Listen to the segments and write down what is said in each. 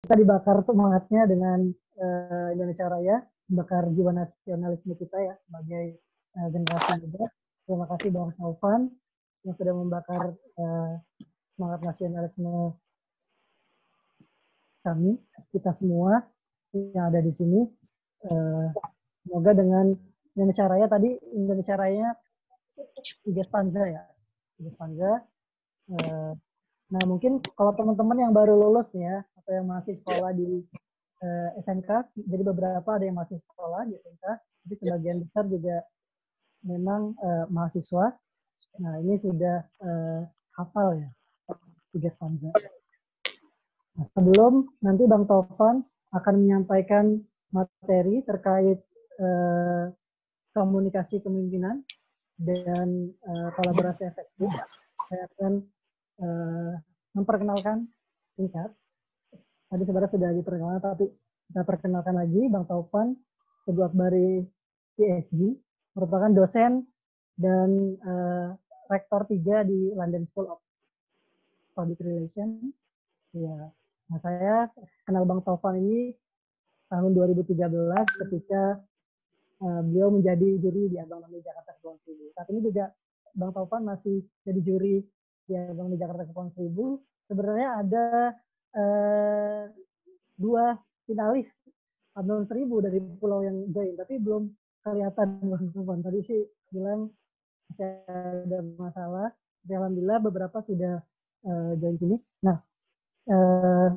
kita dibakar semangatnya dengan Indonesia Raya, membakar jiwa nasionalisme kita ya sebagai generasi muda. Terima kasih Bang Taufan yang sudah membakar semangat nasionalisme kami, kita semua yang ada di sini. Semoga dengan Indonesia Raya tadi, Indonesia Raya tiga stanza ya, tiga stanza. Nah mungkin kalau teman-teman yang baru lulus nih ya, atau yang masih sekolah di SMK, jadi beberapa ada yang masih sekolah di SMK, tapi sebagian besar juga memang mahasiswa. Nah ini sudah hafal ya, tiga stanza. Nah, sebelum nanti Bang Taufan akan menyampaikan materi terkait komunikasi kepemimpinan dan kolaborasi efektif, saya akan memperkenalkan singkat. Tadi sebenarnya sudah diperkenalkan, tapi kita perkenalkan lagi Bang Taufan Teguh Akbari PhD, merupakan dosen dan rektor 3 di London School of Public Relations. Ya, nah saya kenal Bang Taufan ini tahun 2013 ketika beliau menjadi juri di Abang None Jakarta Kepulauan Seribu. Saat ini juga Bang Taufan masih jadi juri di Abang None Jakarta Kepulauan Seribu. Sebenarnya ada 2 finalis Abang 1000 dari pulau yang join, tapi belum kelihatan Bang Taufan. Tadi sih bilang masih ada masalah. Tapi alhamdulillah beberapa sudah join sini. Nah,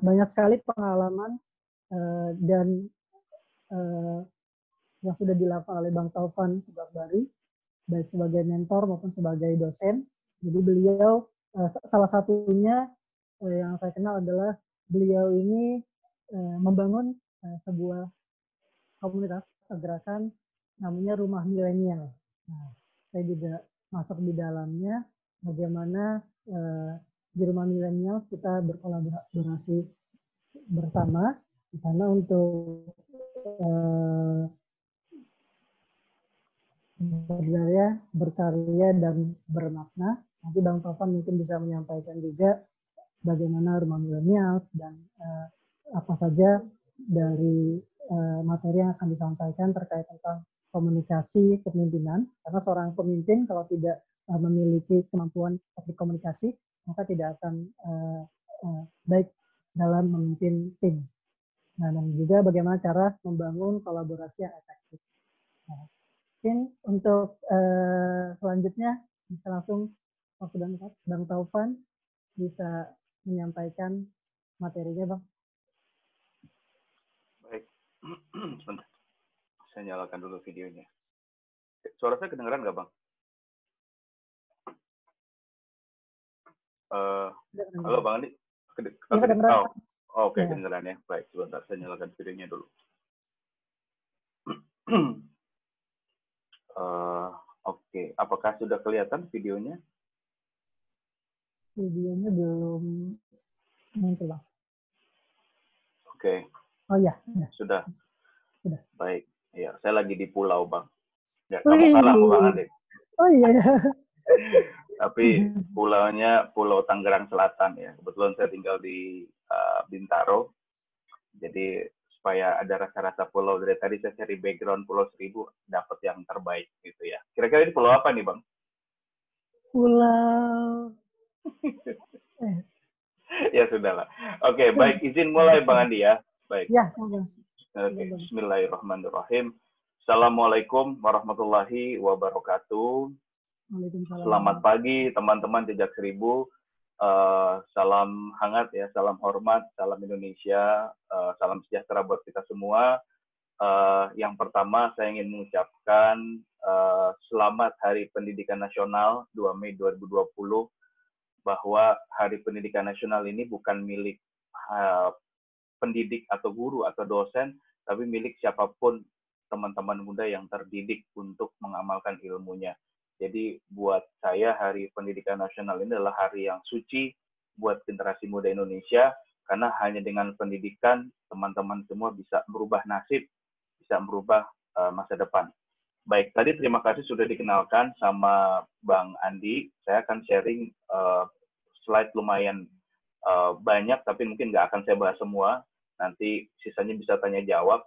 banyak sekali pengalaman dan yang sudah dilakukan oleh Bang Taufan Teguh Akbari, baik sebagai mentor maupun sebagai dosen. Jadi beliau salah satunya yang saya kenal adalah beliau ini membangun sebuah komunitas gerakan namanya Rumah Milenial. Nah, saya juga masuk di dalamnya, bagaimana di Rumah Milenial kita berkolaborasi bersama di sana untuk berdaya, berkarya, dan bermakna. Nanti Bang Taufan mungkin bisa menyampaikan juga bagaimana Rumah Milenial dan apa saja dari materi yang akan disampaikan terkait tentang komunikasi kepemimpinan. Karena seorang pemimpin kalau tidak memiliki kemampuan komunikasi, maka tidak akan baik dalam memimpin tim. Nah, dan juga bagaimana cara membangun kolaborasi yang efektif. Nah, mungkin untuk selanjutnya bisa langsung waktu dan tempat Bang Taufan bisa menyampaikan materinya, Bang. Baik, sebentar. Saya nyalakan dulu videonya. Suara saya kedengeran nggak, Bang? Halo, Bang Andi. Oke, kedengeran ya. Baik, sebentar. Saya nyalakan videonya dulu. Oke, apakah sudah kelihatan videonya? Videonya belum muncul, Bang. Oke. Oh iya. Sudah. Sudah. Baik. Ya, saya lagi di pulau, Bang. Ya, kamu salah, Bang Andi. Oh iya. Tapi pulaunya Pulau Tangerang Selatan ya. Kebetulan saya tinggal di Bintaro. Jadi supaya ada rasa-rasa pulau, dari tadi saya cari background Pulau Seribu, dapat yang terbaik gitu ya. Kira-kira ini pulau apa nih, Bang? Pulau ya sudahlah. Oke, baik, izin mulai Bang Andi ya. Baik. Ya, Oke, bismillahirrahmanirrahim. Assalamualaikum warahmatullahi wabarakatuh. Selamat pagi teman-teman Jejak Seribu. Salam hangat ya, salam hormat, salam Indonesia, salam sejahtera buat kita semua. Yang pertama saya ingin mengucapkan selamat Hari Pendidikan Nasional 2 Mei 2020, bahwa Hari Pendidikan Nasional ini bukan milik pendidik atau guru atau dosen, tapi milik siapapun teman-teman muda yang terdidik untuk mengamalkan ilmunya. Jadi buat saya Hari Pendidikan Nasional ini adalah hari yang suci buat generasi muda Indonesia, karena hanya dengan pendidikan teman-teman semua bisa merubah nasib, bisa merubah masa depan. Baik, tadi terima kasih sudah dikenalkan sama Bang Andi. Saya akan sharing slide lumayan banyak, tapi mungkin nggak akan saya bahas semua. Nanti sisanya bisa tanya jawab.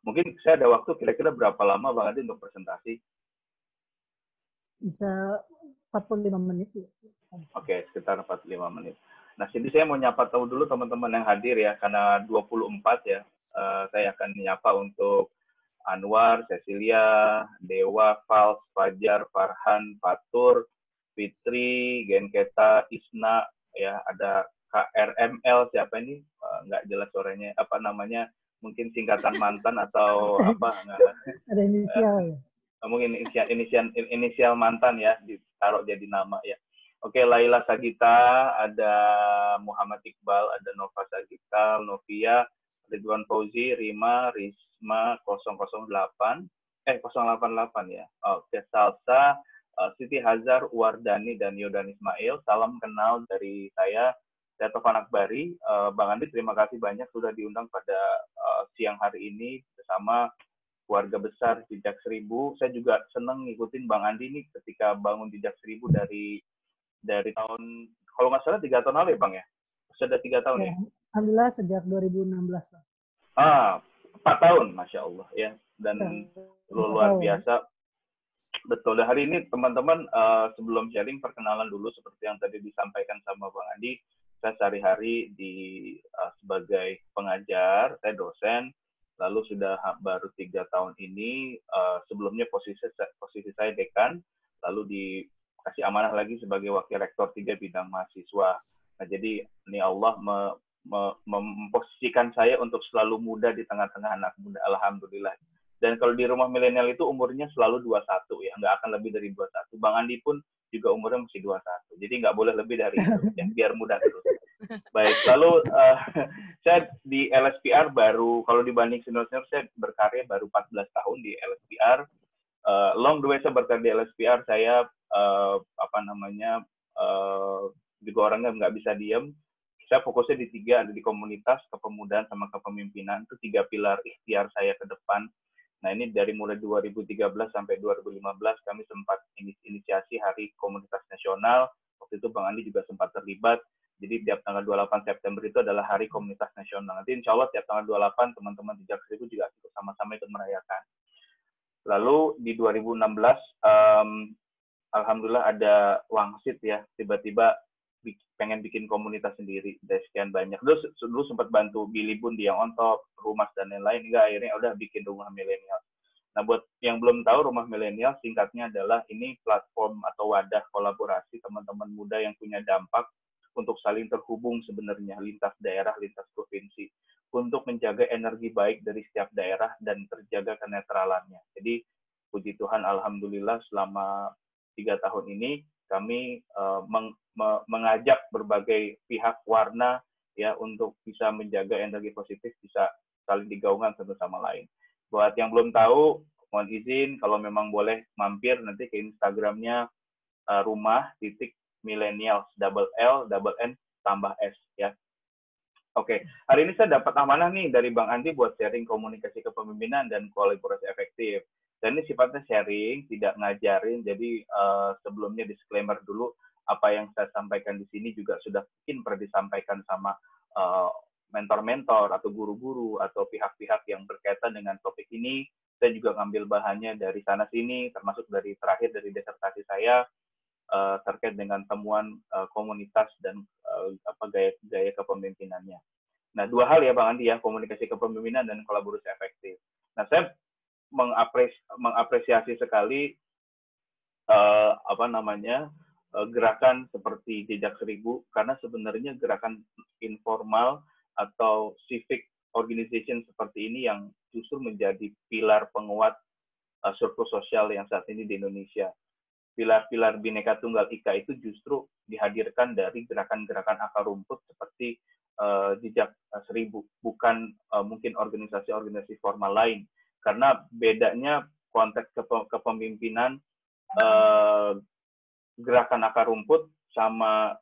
Mungkin saya ada waktu kira-kira berapa lama Bang Andi untuk presentasi? Bisa 45 menit. Oke, sekitar 45 menit. Nah, sini saya mau nyapa tahu dulu teman-teman yang hadir ya, karena 24 ya. Saya akan menyapa untuk Anwar, Cecilia, Dewa, Fals, Fajar, Farhan, Fatur, Fitri, Genketa, Isna, ya ada KRML, siapa ini? Nggak jelas suaranya, apa namanya? Mungkin singkatan mantan atau apa? Ada inisial ya? Mungkin inisial mantan ya, ditaruh jadi nama ya. Oke, Laila Sagita, ada Muhammad Iqbal, ada Nova Sagita, Novia, Ridwan Fauzi, Rima, Risma 008, 088 ya. Oke, Salsa, Siti Hazar, Wardani, dan Yodan Ismail. Salam kenal dari saya Taufan Akbari. Bang Andi, terima kasih banyak sudah diundang pada siang hari ini bersama keluarga besar Jejak Seribu. Saya juga senang ngikutin Bang Andi ini ketika bangun Jejak Seribu dari tahun, kalau nggak salah 3 tahun lalu ya Bang ya? Sudah 3 tahun ya? Alhamdulillah sejak 2016. 4 tahun, Masya Allah ya. Dan luar biasa. Betul. Dan hari ini teman-teman, sebelum sharing, perkenalan dulu seperti yang tadi disampaikan sama Bang Andi. Saya sehari-hari sebagai pengajar, saya dosen, lalu sudah baru 3 tahun ini, sebelumnya posisi saya dekan, lalu dikasih amanah lagi sebagai wakil rektor 3 bidang mahasiswa. Nah, jadi ini Allah memposisikan saya untuk selalu muda di tengah-tengah anak muda, alhamdulillah. Dan kalau di rumah milenial itu umurnya selalu 21 ya, nggak akan lebih dari 21. Bang Andi pun juga umurnya masih 21, jadi nggak boleh lebih dari itu, ya, biar muda terus. Baik, lalu saya di LSPR baru, kalau dibanding senior-senior saya berkarya baru 14 tahun di LSPR. Long the way saya berkarya di LSPR, saya juga orangnya nggak bisa diem. Saya fokusnya di 3, ada di komunitas, kepemudaan, sama kepemimpinan. Itu 3 pilar ikhtiar saya ke depan. Nah, ini dari mulai 2013 sampai 2015 kami sempat inisiasi Hari Komunitas Nasional. Waktu itu Bang Andi juga sempat terlibat. Jadi tiap tanggal 28 September itu adalah Hari Komunitas Nasional. Nanti insya Allah tiap tanggal 28 teman-teman Jejak Seribu juga ikut sama-sama ikut merayakan. Lalu di 2016, alhamdulillah ada wangsit ya, tiba-tiba pengen bikin komunitas sendiri, dari sekian banyak. Dulu sempat bantu Billy Bun di Yang On Top, Rumas, dan lain-lain, hingga akhirnya udah bikin Rumah Milenial. Nah, buat yang belum tahu, Rumah Milenial singkatnya adalah ini platform atau wadah kolaborasi teman-teman muda yang punya dampak untuk saling terhubung sebenarnya, lintas daerah, lintas provinsi, untuk menjaga energi baik dari setiap daerah dan terjaga kenetralannya. Jadi, puji Tuhan, alhamdulillah selama 3 tahun ini kami mengajak berbagai pihak warna ya untuk bisa menjaga energi positif, bisa saling digaungkan satu sama lain. Buat yang belum tahu, mohon izin kalau memang boleh mampir nanti ke Instagramnya rumah.millennials L_N_S ya. Oke, hari ini saya dapat amanah nih dari Bang Andi buat sharing komunikasi kepemimpinan dan kolaborasi efektif. Dan ini sifatnya sharing, tidak ngajarin. Jadi sebelumnya disclaimer dulu, apa yang saya sampaikan di sini juga sudah mungkin pernah disampaikan sama mentor-mentor atau guru-guru atau pihak-pihak yang berkaitan dengan topik ini. Saya juga ngambil bahannya dari sana-sini, termasuk dari terakhir dari disertasi saya terkait dengan temuan komunitas dan gaya kepemimpinannya. Nah, 2 hal ya Bang Andi ya, komunikasi kepemimpinan dan kolaborasi efektif. Nah, saya mengapresiasi sekali gerakan seperti Jejak Seribu, karena sebenarnya gerakan informal atau civic organization seperti ini yang justru menjadi pilar penguat surplus sosial yang saat ini di Indonesia. Pilar-pilar Bhinneka Tunggal Ika itu justru dihadirkan dari gerakan-gerakan akar rumput seperti Jejak Seribu, bukan mungkin organisasi-organisasi formal lain. Karena bedanya konteks kepemimpinan gerakan akar rumput sama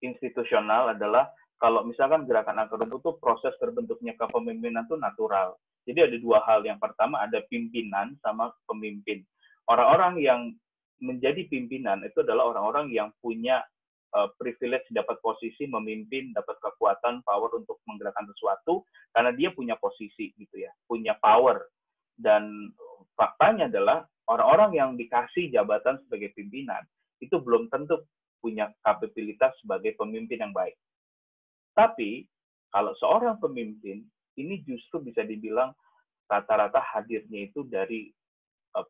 institusional adalah kalau misalkan gerakan akar rumput itu proses terbentuknya kepemimpinan itu natural. Jadi ada 2 hal. Yang pertama ada pimpinan sama pemimpin. Orang-orang yang menjadi pimpinan itu adalah orang-orang yang punya privilege, dapat posisi memimpin, dapat kekuatan, power untuk menggerakkan sesuatu karena dia punya posisi gitu ya, punya power. Dan faktanya adalah orang-orang yang dikasih jabatan sebagai pimpinan itu belum tentu punya kapabilitas sebagai pemimpin yang baik. Tapi kalau seorang pemimpin ini justru bisa dibilang rata-rata hadirnya itu dari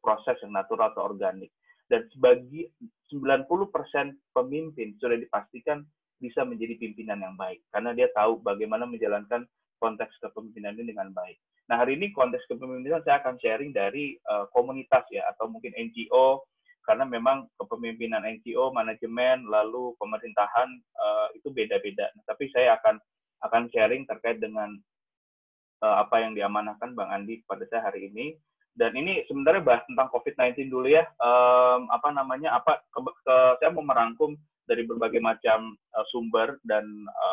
proses yang natural atau organik. Dan sebagai 90% pemimpin sudah dipastikan bisa menjadi pimpinan yang baik. Karena dia tahu bagaimana menjalankan konteks kepemimpinan ini dengan baik. Nah, hari ini konteks kepemimpinan saya akan sharing dari komunitas ya, atau mungkin NGO, karena memang kepemimpinan NGO, manajemen, lalu pemerintahan itu beda-beda. Nah, tapi saya akan sharing terkait dengan apa yang diamanahkan Bang Andi pada saya hari ini. Dan ini sebenarnya bahas tentang COVID-19 dulu ya. Saya mau merangkum dari berbagai macam sumber dan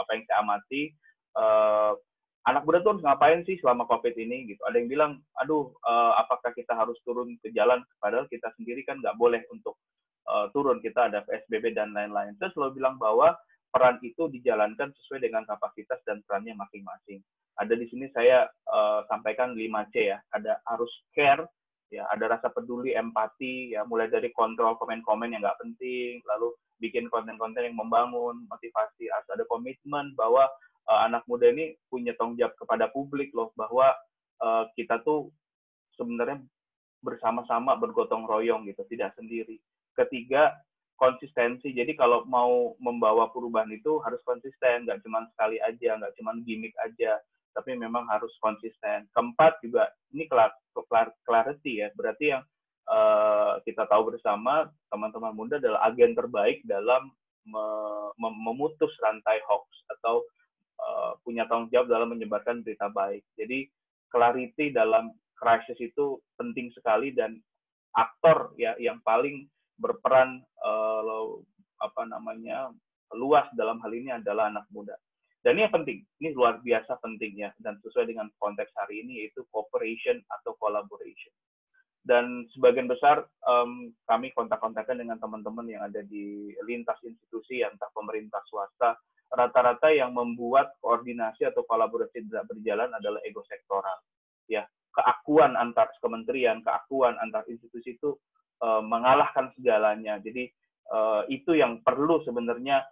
apa yang saya amati. Anak muda tuh harus ngapain sih selama COVID ini gitu. Ada yang bilang, aduh, apakah kita harus turun ke jalan? Padahal kita sendiri kan nggak boleh untuk turun. Kita ada PSBB dan lain-lain. Saya selalu bilang bahwa peran itu dijalankan sesuai dengan kapasitas dan perannya masing-masing. Ada di sini saya sampaikan 5C ya. Ada harus care, ya, ada rasa peduli, empati, ya, mulai dari kontrol komen-komen yang nggak penting, lalu bikin konten-konten yang membangun, motivasi, harus ada komitmen bahwa anak muda ini punya tanggung jawab kepada publik loh, bahwa kita tuh sebenarnya bersama-sama bergotong royong gitu, tidak sendiri. Ketiga, konsistensi. Jadi kalau mau membawa perubahan itu harus konsisten, nggak cuma sekali aja, nggak cuma gimmick aja, tapi memang harus konsisten. Keempat juga, ini clarity ya, berarti yang kita tahu bersama, teman-teman muda adalah agen terbaik dalam memutus rantai hoax atau punya tanggung jawab dalam menyebarkan berita baik. Jadi clarity dalam krisis itu penting sekali, dan aktor ya yang paling berperan luas dalam hal ini adalah anak muda. Dan ini yang penting, ini luar biasa pentingnya dan sesuai dengan konteks hari ini, yaitu cooperation atau collaboration. Dan sebagian besar kami kontak-kontakan dengan teman-teman yang ada di lintas institusi, entah pemerintah, swasta, rata-rata yang membuat koordinasi atau kolaborasi tidak berjalan adalah ego sektoral. Ya, keakuan antar kementerian, keakuan antar institusi itu mengalahkan segalanya. Jadi itu yang perlu sebenarnya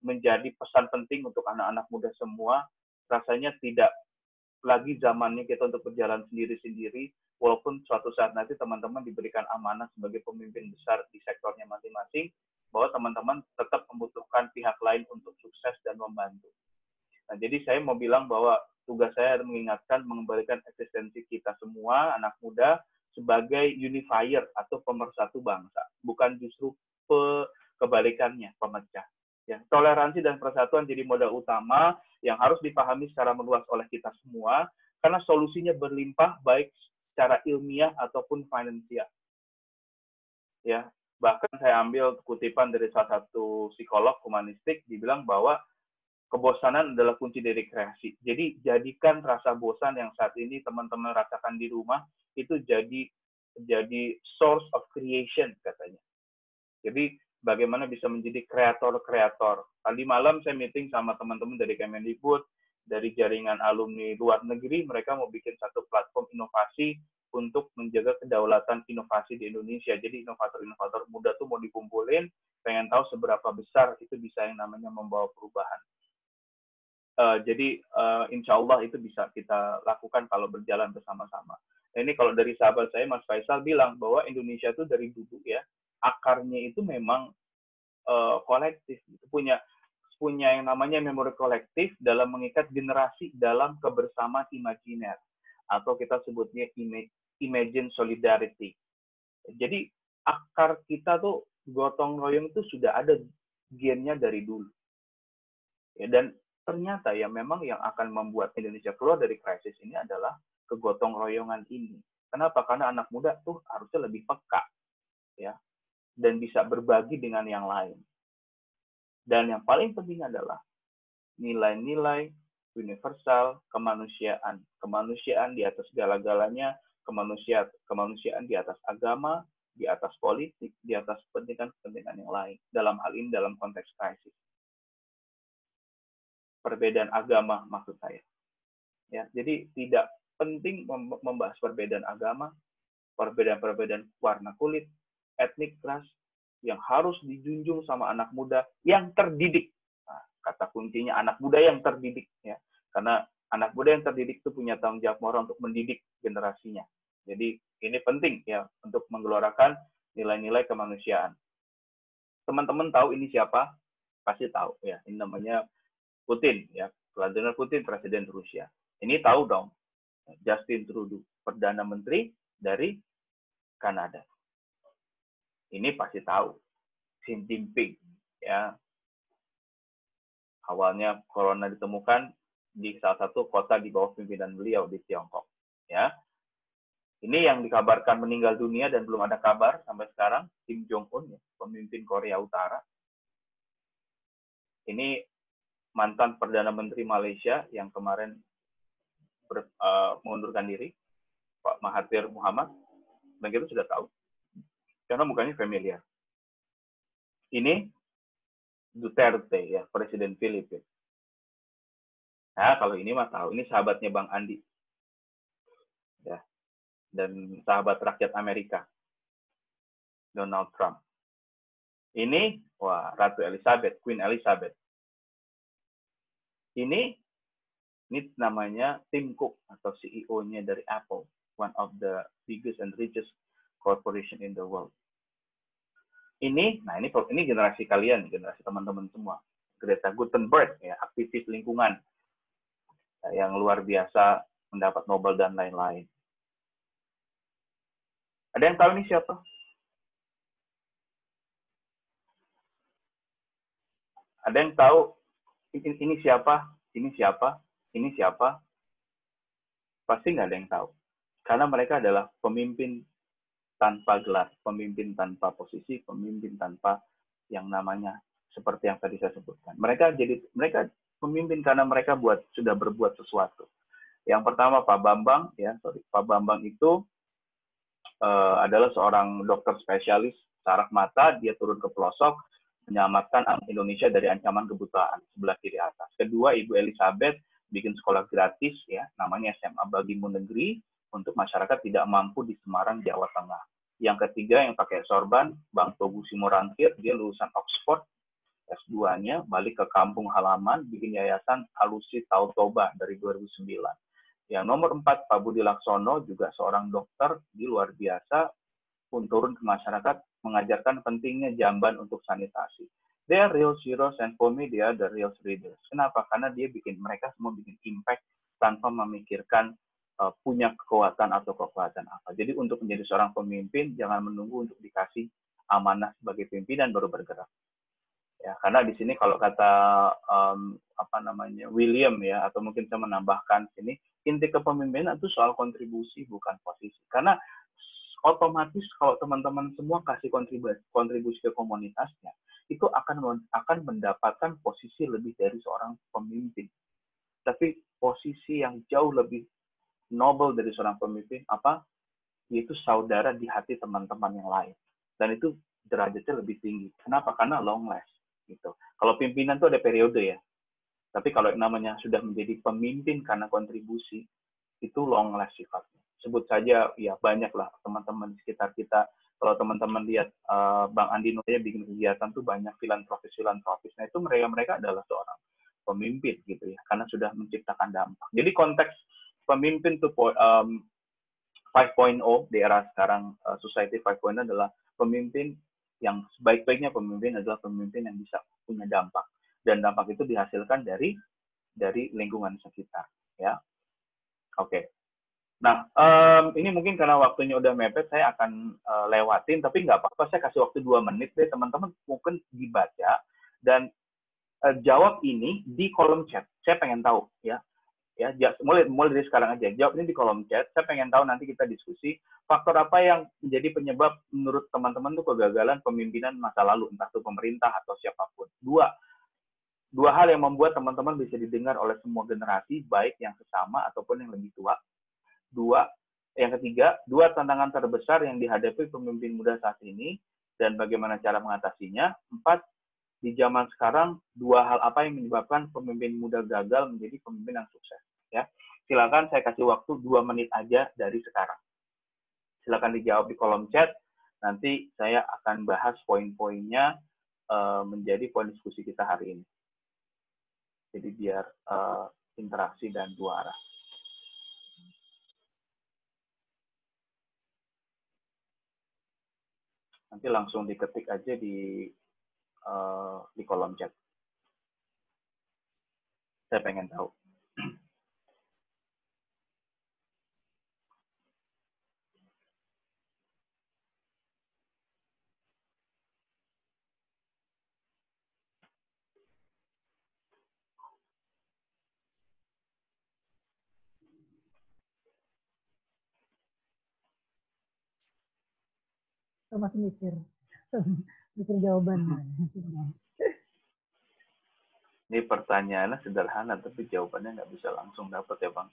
menjadi pesan penting untuk anak-anak muda semua. Rasanya tidak lagi zamannya kita untuk berjalan sendiri-sendiri, walaupun suatu saat nanti teman-teman diberikan amanah sebagai pemimpin besar di sektornya masing-masing, bahwa teman-teman tetap membutuhkan pihak lain untuk sukses dan membantu. Nah, jadi saya mau bilang bahwa tugas saya mengingatkan, mengembalikan eksistensi kita semua, anak muda, sebagai unifier atau pemersatu bangsa, bukan justru kebalikannya, pemecah. Ya, toleransi dan persatuan jadi modal utama yang harus dipahami secara meluas oleh kita semua, karena solusinya berlimpah baik secara ilmiah ataupun finansial. Ya, bahkan saya ambil kutipan dari salah satu psikolog humanistik, dibilang bahwa kebosanan adalah kunci dari kreasi. Jadi jadikan rasa bosan yang saat ini teman-teman rasakan di rumah itu jadi source of creation katanya. Jadi bagaimana bisa menjadi kreator-kreator. Tadi malam saya meeting sama teman-teman dari Kemendikbud, dari jaringan alumni luar negeri, mereka mau bikin satu platform inovasi untuk menjaga kedaulatan inovasi di Indonesia. Jadi inovator-inovator muda tuh mau dikumpulin, pengen tahu seberapa besar itu bisa yang namanya membawa perubahan. Jadi insya Allah itu bisa kita lakukan kalau berjalan bersama-sama. Nah, ini kalau dari sahabat saya Mas Faisal bilang bahwa Indonesia itu dari dulu ya, akarnya itu memang kolektif, itu punya yang namanya memori kolektif dalam mengikat generasi dalam kebersamaan imajiner, atau kita sebutnya imagine solidarity. Jadi akar kita tuh gotong royong itu sudah ada gennya dari dulu. Ya, dan ternyata ya memang yang akan membuat Indonesia keluar dari krisis ini adalah kegotong royongan ini. Kenapa? Karena anak muda tuh harusnya lebih peka, ya, dan bisa berbagi dengan yang lain. Dan yang paling penting adalah nilai-nilai universal kemanusiaan. Kemanusiaan di atas segala-galanya, kemanusiaan di atas agama, di atas politik, di atas kepentingan-kepentingan yang lain. Dalam hal ini dalam konteks krisis. perbedaan agama maksud saya. Ya, jadi tidak penting membahas perbedaan agama, perbedaan warna kulit, etnik, ras, yang harus dijunjung sama anak muda yang terdidik. Nah, kata kuncinya anak muda yang terdidik, ya, karena anak muda yang terdidik itu punya tanggung jawab moral untuk mendidik generasinya. Jadi ini penting ya untuk menggelorakan nilai-nilai kemanusiaan. Teman-teman tahu ini siapa? Pasti tahu ya. Ini namanya Putin ya, Vladimir Putin, presiden Rusia. Ini tahu dong, Justin Trudeau, perdana menteri dari Kanada. Ini pasti tahu. Xi Jinping ya. Awalnya corona ditemukan di salah satu kota di bawah pimpinan beliau di Tiongkok ya. Ini yang dikabarkan meninggal dunia dan belum ada kabar sampai sekarang, Kim Jong Un ya, pemimpin Korea Utara. Ini mantan Perdana Menteri Malaysia yang kemarin mengundurkan diri, Pak Mahathir Muhammad, dan kita sudah tahu, karena mukanya familiar. Ini Duterte ya, Presiden Filipina. Nah, kalau ini mah tahu, ini sahabatnya Bang Andi, ya, dan sahabat rakyat Amerika, Donald Trump. Ini, wah, Ratu Elizabeth, Queen Elizabeth. Ini namanya Tim Cook atau CEO-nya dari Apple, one of the biggest and richest corporation in the world. Ini generasi kalian, generasi teman-teman semua. Greta Thunberg, ya, aktivis lingkungan yang luar biasa, mendapat Nobel dan lain-lain. Ada yang tahu ini siapa? Ada yang tahu ini siapa? Ini siapa? Ini siapa? Pasti nggak ada yang tahu. Karena mereka adalah pemimpin tanpa gelar, pemimpin tanpa posisi, pemimpin tanpa yang namanya seperti yang tadi saya sebutkan. Mereka pemimpin karena mereka sudah berbuat sesuatu. Yang pertama Pak Bambang, Pak Bambang itu adalah seorang dokter spesialis saraf mata. Dia turun ke pelosok menyelamatkan Indonesia dari ancaman kebutaan sebelah kiri atas. Kedua, Ibu Elizabeth bikin sekolah gratis ya, namanya SMA Bagimu Negeri untuk masyarakat tidak mampu di Semarang, Jawa Tengah. Yang ketiga yang pakai sorban, Bang Togu Simorangkir, dia lulusan Oxford, S2-nya, balik ke kampung halaman, bikin yayasan Alusi Tautoba dari 2009. Yang nomor 4, Pak Budi Laksono, juga seorang dokter, di luar biasa, pun turun ke masyarakat, mengajarkan pentingnya jamban untuk sanitasi. They are real heroes and for me they are the real leaders. Kenapa? Karena mereka semua bikin impact tanpa memikirkan punya kekuatan atau kekuatan apa. Jadi untuk menjadi seorang pemimpin jangan menunggu untuk dikasih amanah sebagai pimpinan baru bergerak. Ya, karena di sini kalau kata William ya, atau mungkin saya menambahkan sini, inti kepemimpinan itu soal kontribusi bukan posisi. Karena otomatis kalau teman-teman semua kasih kontribusi ke komunitasnya, itu akan mendapatkan posisi lebih dari seorang pemimpin. Tapi posisi yang jauh lebih noble dari seorang pemimpin yaitu saudara di hati teman-teman yang lain. Dan itu derajatnya lebih tinggi. Kenapa? Karena long last gitu. Kalau pimpinan itu ada periode ya. Tapi kalau namanya sudah menjadi pemimpin karena kontribusi, itu long last sifatnya. Sebut saja ya banyaklah teman-teman di sekitar kita. Kalau teman-teman lihat Bang Andi Nuria bikin kegiatan tuh banyak filantropis. Nah itu mereka adalah seorang pemimpin gitu ya, karena sudah menciptakan dampak. Jadi konteks pemimpin tuh 5.0 di era sekarang, Society 5.0 adalah pemimpin yang sebaik-baiknya pemimpin adalah pemimpin yang bisa punya dampak, dan dampak itu dihasilkan dari lingkungan sekitar ya. Oke. Nah, ini mungkin karena waktunya udah mepet, saya akan lewatin, tapi nggak apa-apa, saya kasih waktu 2 menit deh, teman-teman mungkin dibaca, dan jawab ini di kolom chat. Saya pengen tahu, ya mulai dari sekarang aja, jawab ini di kolom chat, saya pengen tahu, nanti kita diskusi, faktor apa yang menjadi penyebab menurut teman-teman tuh kegagalan pemimpinan masa lalu, entah itu pemerintah atau siapapun. Dua hal yang membuat teman-teman bisa didengar oleh semua generasi, baik yang sesama ataupun yang lebih tua. Yang ketiga, 2 tantangan terbesar yang dihadapi pemimpin muda saat ini dan bagaimana cara mengatasinya. 4, di zaman sekarang dua hal apa yang menyebabkan pemimpin muda gagal menjadi pemimpin yang sukses? Ya, silakan saya kasih waktu 2 menit aja dari sekarang. Silakan dijawab di kolom chat. Nanti saya akan bahas poin-poinnya menjadi poin diskusi kita hari ini. Jadi biar interaksi dan dua arah. Nanti langsung diketik aja di kolom chat. Saya pengen tahu. Saya masih mikir jawabannya. Ini pertanyaannya sederhana, tapi jawabannya nggak bisa langsung dapat ya, Bang.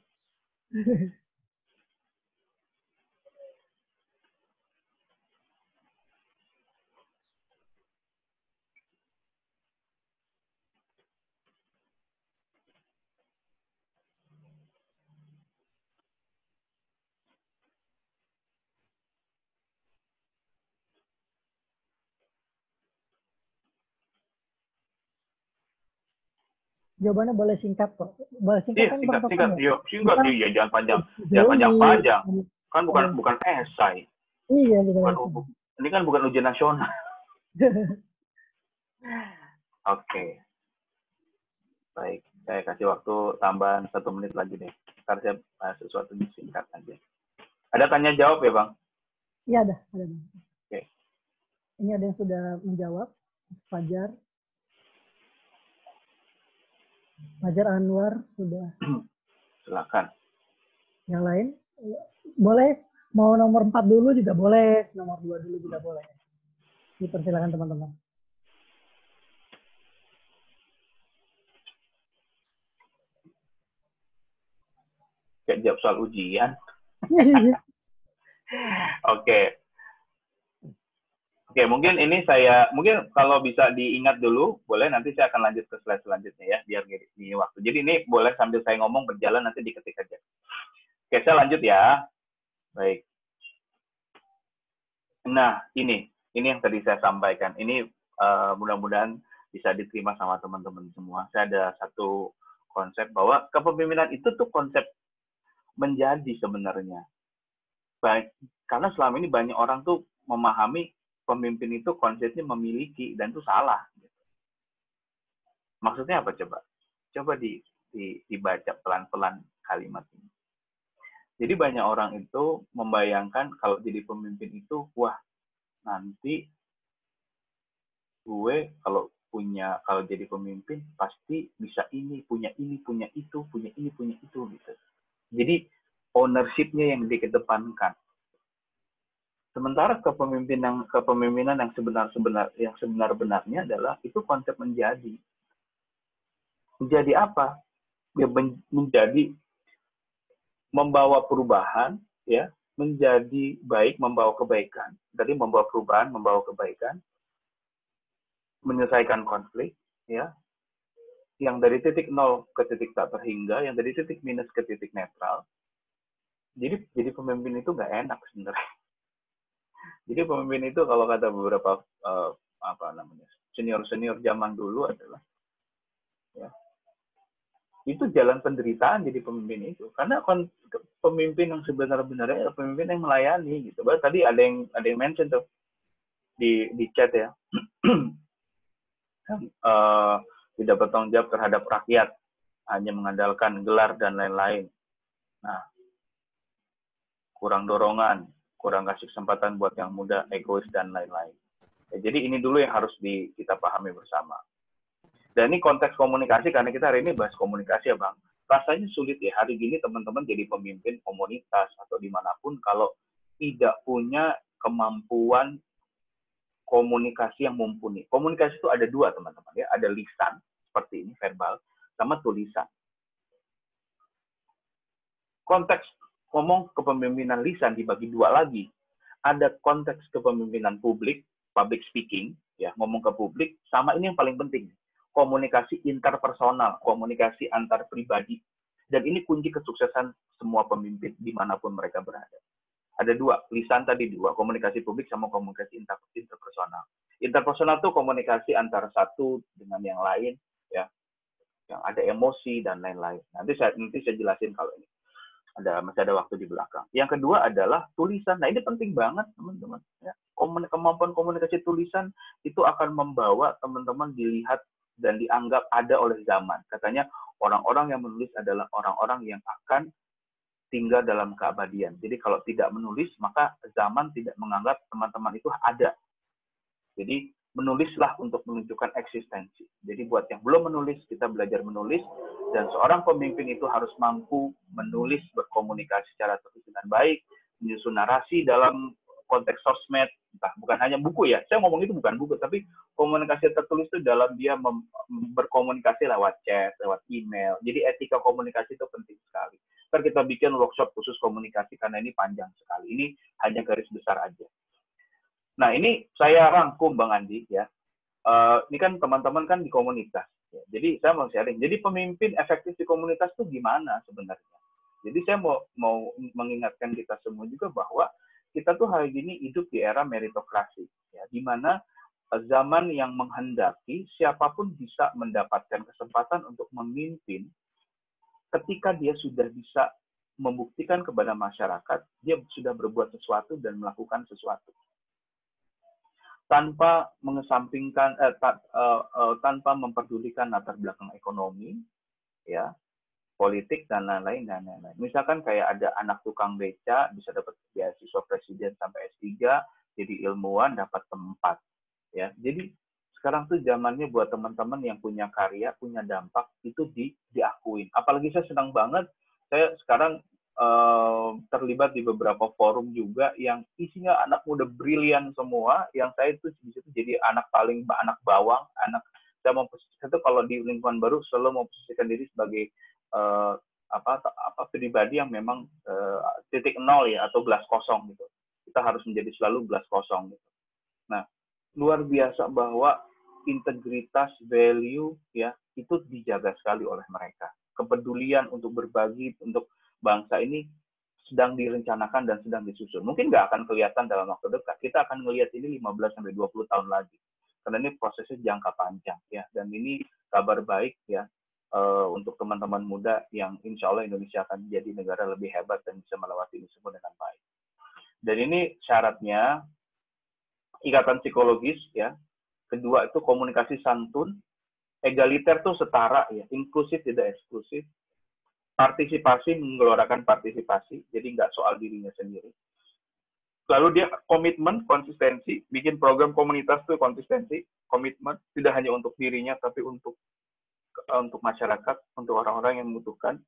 Jawabannya boleh singkat kok. Boleh singkat kan singkat, Bang Topan ya? Yuk, singkat. Iya, jangan panjang. Jangan Jauh. panjang-panjang. Kan bukan esai. Iya, ini kan bukan ujian nasional. Oke. Baik, saya kasih waktu tambahan 1 menit lagi deh. Ntar saya bahas sesuatu yang singkat aja. Ada tanya jawab ya, Bang? Iya, ada. Oke. Ini ada yang sudah menjawab. Fajar Anwar sudah. Silakan. Yang lain boleh, mau nomor 4 dulu juga boleh, nomor 2 dulu juga boleh. Dipersilakan teman-teman. Kayak jawab soal ujian. Oke. Oke, mungkin kalau bisa diingat dulu, boleh nanti saya akan lanjut ke slide selanjutnya ya, biar ini waktu. Jadi ini boleh sambil saya ngomong berjalan, nanti diketik aja. Oke, saya lanjut ya. Baik. Nah, ini yang tadi saya sampaikan. Ini mudah-mudahan bisa diterima sama teman-teman semua. Saya ada satu konsep bahwa kepemimpinan itu tuh konsep menjadi sebenarnya. Baik, karena selama ini banyak orang tuh memahami pemimpin itu konsepnya memiliki, dan itu salah. Maksudnya apa coba? Coba dibaca pelan-pelan kalimat ini. Jadi banyak orang itu membayangkan kalau jadi pemimpin itu, wah nanti gue kalau jadi pemimpin pasti bisa ini, punya itu, punya ini, punya itu gitu. Jadi ownership-nya yang dikedepankan. Sementara kepemimpinan yang sebenar-benarnya adalah itu konsep menjadi. Menjadi apa? Ya, menjadi membawa perubahan, ya, menjadi baik, membawa kebaikan. Tadi membawa perubahan, membawa kebaikan, menyelesaikan konflik, ya, yang dari titik nol ke titik tak terhingga, yang dari titik minus ke titik netral. Jadi pemimpin itu nggak enak sebenarnya. Jadi pemimpin itu kalau kata beberapa senior zaman dulu adalah, ya, itu jalan penderitaan jadi pemimpin itu, karena pemimpin yang sebenarnya adalah pemimpin yang melayani gitu. Bahkan tadi ada yang mention tuh di chat ya, tidak bertanggung jawab terhadap rakyat, hanya mengandalkan gelar dan lain-lain. Nah, kurang dorongan, kurang kasih kesempatan buat yang muda, egois dan lain-lain. Ya, jadi ini dulu yang harus kita pahami bersama. Dan ini konteks komunikasi, karena kita hari ini bahas komunikasi ya Bang. Rasanya sulit ya hari gini teman-teman jadi pemimpin komunitas atau dimanapun kalau tidak punya kemampuan komunikasi yang mumpuni. Komunikasi itu ada dua teman-teman ya, ada lisan seperti ini verbal sama tulisan. Konteks ngomong kepemimpinan lisan dibagi dua lagi. Ada konteks kepemimpinan public speaking, ya, ngomong ke publik, sama ini yang paling penting, komunikasi interpersonal, komunikasi antar pribadi. Dan ini kunci kesuksesan semua pemimpin dimanapun mereka berada. Ada dua, lisan tadi dua, komunikasi publik sama komunikasi interpersonal. Interpersonal itu komunikasi antara satu dengan yang lain, ya, yang ada emosi dan lain-lain. Nanti saya jelasin kalau ini. Masih ada waktu di belakang. Yang kedua adalah tulisan. Nah, ini penting banget, teman-teman. Ya. Kemampuan komunikasi tulisan itu akan membawa teman-teman dilihat dan dianggap ada oleh zaman. Katanya orang-orang yang menulis adalah orang-orang yang akan tinggal dalam keabadian. Jadi kalau tidak menulis, maka zaman tidak menganggap teman-teman itu ada. Jadi menulislah untuk menunjukkan eksistensi. Jadi buat yang belum menulis, kita belajar menulis, dan seorang pemimpin itu harus mampu menulis, berkomunikasi secara tertulis dengan baik, menyusun narasi dalam konteks sosmed, entah bukan hanya buku ya, saya ngomong itu bukan buku, tapi komunikasi tertulis itu dalam dia berkomunikasi lewat chat, lewat email. Jadi etika komunikasi itu penting sekali. Ntar kita bikin workshop khusus komunikasi karena ini panjang sekali. Ini hanya garis besar aja. Nah, ini saya rangkum, Bang Andi, ya. Ini kan teman-teman kan di komunitas. Ya. Jadi saya mau sharing. Jadi pemimpin efektif di komunitas itu gimana sebenarnya? Jadi saya mau mengingatkan kita semua juga bahwa kita tuh hari ini hidup di era meritokrasi, ya, di mana zaman yang menghendaki siapapun bisa mendapatkan kesempatan untuk memimpin ketika dia sudah bisa membuktikan kepada masyarakat dia sudah berbuat sesuatu dan melakukan sesuatu. Tanpa mengesampingkan tanpa memperdulikan latar belakang ekonomi, ya, politik dan lain-lain. Misalkan kayak ada anak tukang beca bisa dapat beasiswa presiden sampai S3, jadi ilmuwan dapat tempat, ya. Jadi sekarang tuh zamannya buat teman-teman yang punya karya, punya dampak itu diakuin. Apalagi saya senang banget, saya sekarang terlibat di beberapa forum juga yang isinya anak muda brilian semua, yang saya itu di situ jadi anak bawang, saya tuh kalau di lingkungan baru selalu memposisikan diri sebagai pribadi yang memang titik nol ya, atau gelas kosong gitu. Kita harus menjadi selalu gelas kosong gitu. Nah, luar biasa bahwa integritas, value, ya, itu dijaga sekali oleh mereka. Kepedulian untuk berbagi untuk bangsa ini sedang direncanakan dan sedang disusun. Mungkin nggak akan kelihatan dalam waktu dekat. Kita akan melihat ini 15-20 tahun lagi. Karena ini prosesnya jangka panjang, ya. Dan ini kabar baik, ya, untuk teman-teman muda yang insya Allah Indonesia akan menjadi negara lebih hebat dan bisa melewati ini semua dengan baik. Dan ini syaratnya ikatan psikologis, ya. Kedua itu komunikasi santun, egaliter tuh setara, ya, inklusif tidak eksklusif. Partisipasi, menggelorakan partisipasi, jadi nggak soal dirinya sendiri. Lalu dia komitmen, konsistensi, bikin program komunitas tuh konsistensi, komitmen, tidak hanya untuk dirinya, tapi untuk masyarakat, untuk orang-orang yang membutuhkan.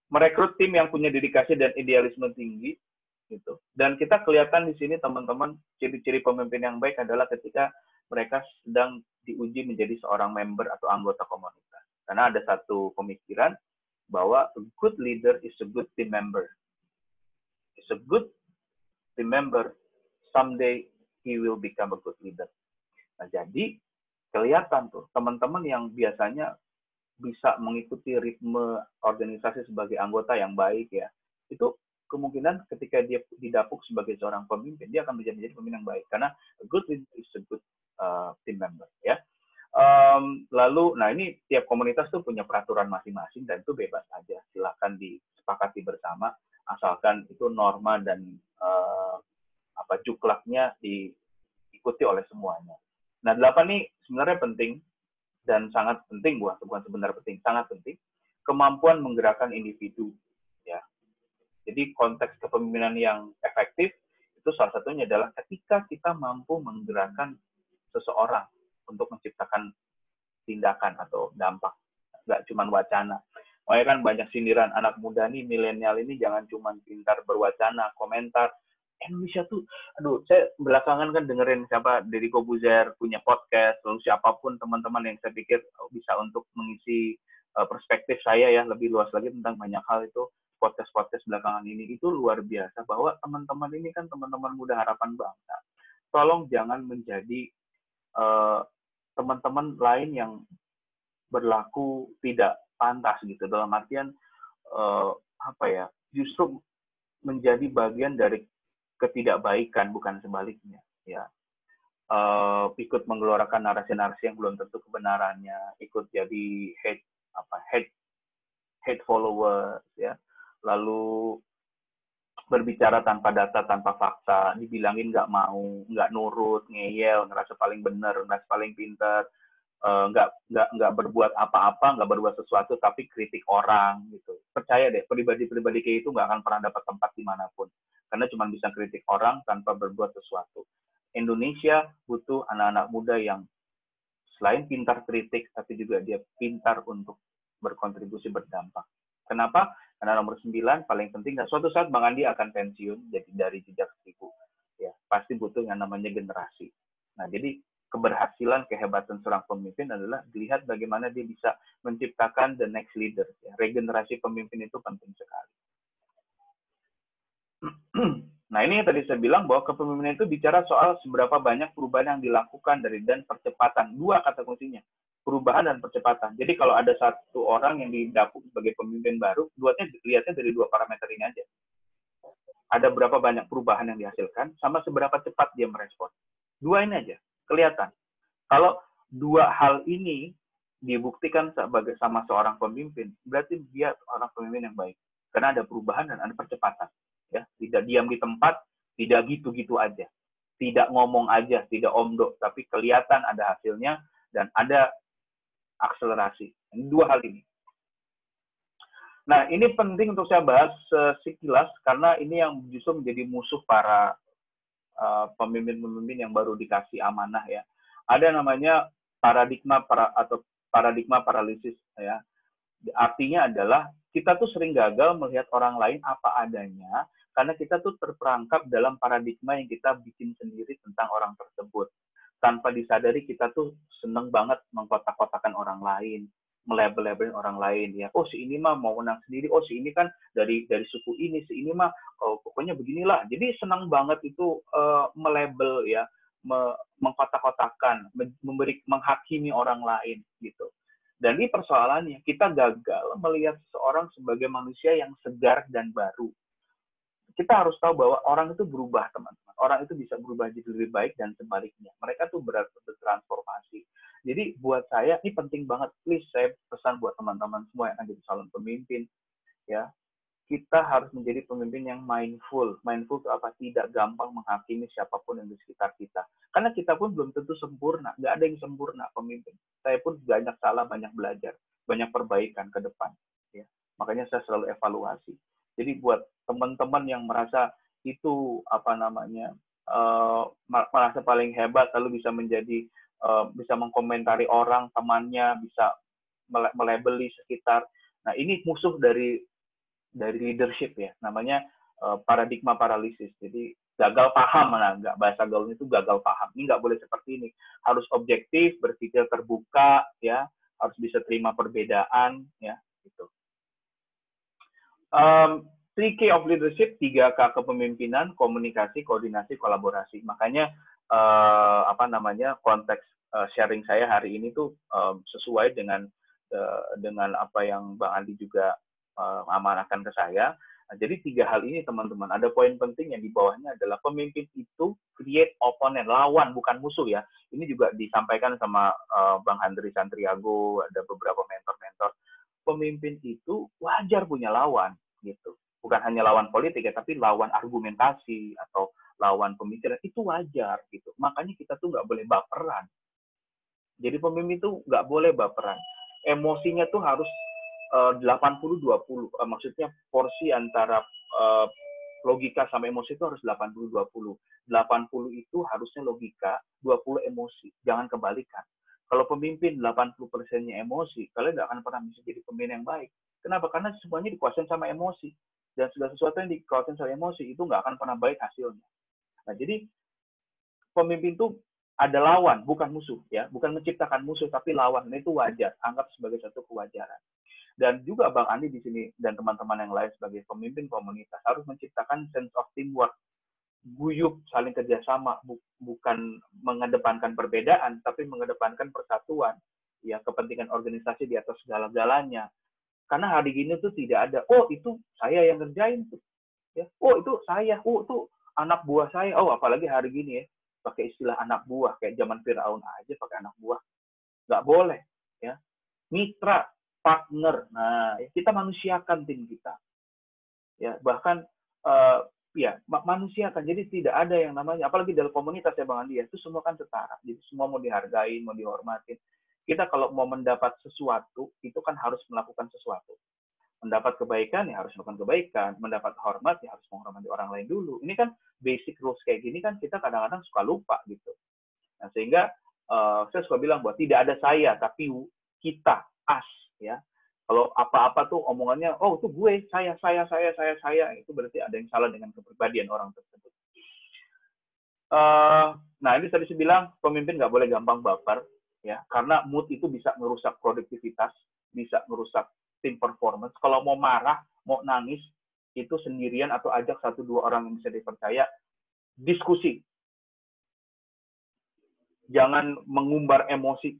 Merekrut tim yang punya dedikasi dan idealisme tinggi, gitu. Dan kita kelihatan di sini teman-teman, ciri-ciri pemimpin yang baik adalah ketika mereka sedang diuji menjadi seorang member atau anggota komunitas. Karena ada satu pemikiran bahwa a good leader is a good team member. Is a good team member, someday he will become a good leader. Nah, jadi kelihatan tuh teman-teman yang biasanya bisa mengikuti ritme organisasi sebagai anggota yang baik, ya, itu kemungkinan ketika dia didapuk sebagai seorang pemimpin, dia akan menjadi pemimpin yang baik karena a good leader is a good team member, ya. Lalu, nah ini tiap komunitas tuh punya peraturan masing-masing dan itu bebas aja, silakan disepakati bersama, asalkan itu norma dan juklaknya diikuti oleh semuanya. Nah, 8 nih sebenarnya penting dan sangat penting, bukan sebenarnya penting, sangat penting, kemampuan menggerakkan individu, ya. Jadi konteks kepemimpinan yang efektif itu salah satunya adalah ketika kita mampu menggerakkan seseorang untuk menciptakan tindakan atau dampak, nggak cuma wacana. Makanya kan banyak sindiran anak muda nih, milenial ini jangan cuma pintar berwacana, komentar. Indonesia tuh, aduh, saya belakangan kan dengerin siapa, Deddy Corbuzier punya podcast, lalu siapapun teman-teman yang saya pikir bisa untuk mengisi perspektif saya ya lebih luas lagi tentang banyak hal, itu podcast belakangan ini itu luar biasa bahwa teman-teman ini kan teman-teman muda harapan bangsa. Tolong jangan menjadi teman-teman lain yang berlaku tidak pantas gitu, dalam artian apa ya, justru menjadi bagian dari ketidakbaikan, bukan sebaliknya ya. Ikut mengeluarkan narasi-narasi yang belum tentu kebenarannya, ikut jadi hate followers ya, lalu berbicara tanpa data, tanpa fakta, dibilangin nggak mau, nggak nurut, ngeyel, ngerasa paling benar, ngerasa paling pintar, nggak berbuat apa-apa, nggak berbuat sesuatu, tapi kritik orang gitu. Percaya deh, pribadi-pribadi kayak itu nggak akan pernah dapat tempat dimanapun, karena cuma bisa kritik orang tanpa berbuat sesuatu. Indonesia butuh anak-anak muda yang selain pintar kritik, tapi juga dia pintar untuk berkontribusi, berdampak. Kenapa? Karena nomor 9 paling penting, suatu saat Bang Andi akan pensiun jadi dari Jejak Seribu. Ya, pasti butuh yang namanya generasi. Nah, jadi keberhasilan, kehebatan seorang pemimpin adalah dilihat bagaimana dia bisa menciptakan the next leader. Ya. Regenerasi pemimpin itu penting sekali. Nah, ini yang tadi saya bilang bahwa kepemimpinan itu bicara soal seberapa banyak perubahan yang dilakukan dan percepatan. Dua kata kuncinya, perubahan dan percepatan. Jadi kalau ada satu orang yang didapuk sebagai pemimpin baru, lihatnya dari dua parameter ini aja. Ada berapa banyak perubahan yang dihasilkan, sama seberapa cepat dia merespon. Dua ini aja, kelihatan. Kalau dua hal ini dibuktikan sama seorang pemimpin, berarti dia orang pemimpin yang baik. Karena ada perubahan dan ada percepatan. Ya, tidak diam di tempat, tidak gitu-gitu aja, tidak ngomong aja, tidak omdo, tapi kelihatan ada hasilnya dan ada akselerasi. Ini dua hal ini. Nah, ini penting untuk saya bahas sekilas karena ini yang justru menjadi musuh para pemimpin-pemimpin yang baru dikasih amanah ya. Ada namanya paradigma paralisis ya. Artinya adalah kita tuh sering gagal melihat orang lain apa adanya karena kita tuh terperangkap dalam paradigma yang kita bikin sendiri tentang orang tersebut. Tanpa disadari kita tuh seneng banget mengkotak-kotakan orang lain, melabel-labelin orang lain ya. Oh, si ini mah mau menang sendiri. Oh, si ini kan dari suku ini, si ini mah pokoknya beginilah. Jadi senang banget itu melabel ya, mengkotak-kotakan, menghakimi orang lain gitu. Dan ini persoalannya, kita gagal melihat seseorang sebagai manusia yang segar dan baru. Kita harus tahu bahwa orang itu berubah, teman-teman. Orang itu bisa berubah jadi lebih baik dan sebaliknya. Mereka tuh bertransformasi. Jadi buat saya, ini penting banget. Please, saya pesan buat teman-teman semua yang ada di calon pemimpin. Ya, kita harus menjadi pemimpin yang mindful. Mindful itu apa? Tidak gampang menghakimi siapapun yang di sekitar kita. Karena kita pun belum tentu sempurna. Nggak ada yang sempurna pemimpin. Saya pun banyak salah, banyak belajar. Banyak perbaikan ke depan. Ya. Makanya saya selalu evaluasi. Jadi buat teman-teman yang merasa itu merasa paling hebat, lalu bisa menjadi bisa mengkomentari orang, temannya, bisa melabeli sekitar. Nah, ini musuh dari leadership ya, namanya paradigma paralisis. Jadi gagal paham, nggak, bahasa gaulnya itu gagal paham. Ini nggak boleh seperti ini. Harus objektif, berpikir terbuka, ya, harus bisa terima perbedaan, ya, gitu. 3K of leadership, 3K kepemimpinan, komunikasi, koordinasi, kolaborasi. Makanya konteks sharing saya hari ini tuh sesuai dengan apa yang Bang Andi juga amanahkan ke saya. Nah, jadi 3 hal ini teman-teman, ada poin penting yang di bawahnya adalah pemimpin itu create opponent, lawan, bukan musuh ya. Ini juga disampaikan sama Bang Handri Santriago, ada beberapa mentor-mentor. Pemimpin itu wajar punya lawan gitu. Bukan hanya lawan politik ya, tapi lawan argumentasi atau lawan pemikiran, itu wajar gitu. Makanya kita tuh nggak boleh baperan. Jadi pemimpin tuh nggak boleh baperan. Emosinya tuh harus 80-20. Maksudnya porsi antara logika sama emosi itu harus 80-20. 80 itu harusnya logika, 20 emosi. Jangan kebalikan. Kalau pemimpin 80%-nya emosi, kalian nggak akan pernah bisa jadi pemimpin yang baik. Kenapa? Karena semuanya dikuasain sama emosi. Dan segala sesuatu yang dikuasain sama emosi, itu nggak akan pernah baik hasilnya. Nah, jadi pemimpin itu ada lawan, bukan musuh. Ya, bukan menciptakan musuh, tapi lawan. Nah, itu wajar. Anggap sebagai satu kewajaran. Dan juga Bang Andi di sini dan teman-teman yang lain sebagai pemimpin komunitas harus menciptakan sense of teamwork. guyup, saling kerjasama, bukan mengedepankan perbedaan, tapi mengedepankan persatuan. Ya, kepentingan organisasi di atas segala-galanya. Karena hari gini tuh tidak ada, oh itu saya yang ngerjain tuh. Ya, oh itu saya, oh itu anak buah saya. Oh apalagi hari gini ya, pakai istilah anak buah, kayak zaman Firaun aja pakai anak buah. Nggak boleh. Ya, mitra, partner. Nah, kita manusiakan tim kita. Ya, bahkan ya manusia kan, jadi tidak ada yang namanya, apalagi dalam komunitas ya Bang Andi ya, itu semua kan setara, jadi semua mau dihargai, mau dihormatin. Kita kalau mau mendapat sesuatu itu kan harus melakukan sesuatu, mendapat kebaikan ya harus melakukan kebaikan, mendapat hormat ya harus menghormati orang lain dulu. Ini kan basic rules kayak gini kan kita kadang-kadang suka lupa gitu. Nah sehingga saya suka bilang bahwa tidak ada saya tapi kita, us ya. Kalau apa-apa tuh omongannya, oh itu gue, saya, itu berarti ada yang salah dengan kepribadian orang tersebut. Nah ini tadi saya bilang pemimpin nggak boleh gampang baper, ya, karena mood itu bisa merusak produktivitas, bisa merusak tim performance. Kalau mau marah, mau nangis, itu sendirian atau ajak 1-2 orang yang bisa dipercaya, diskusi. Jangan mengumbar emosi,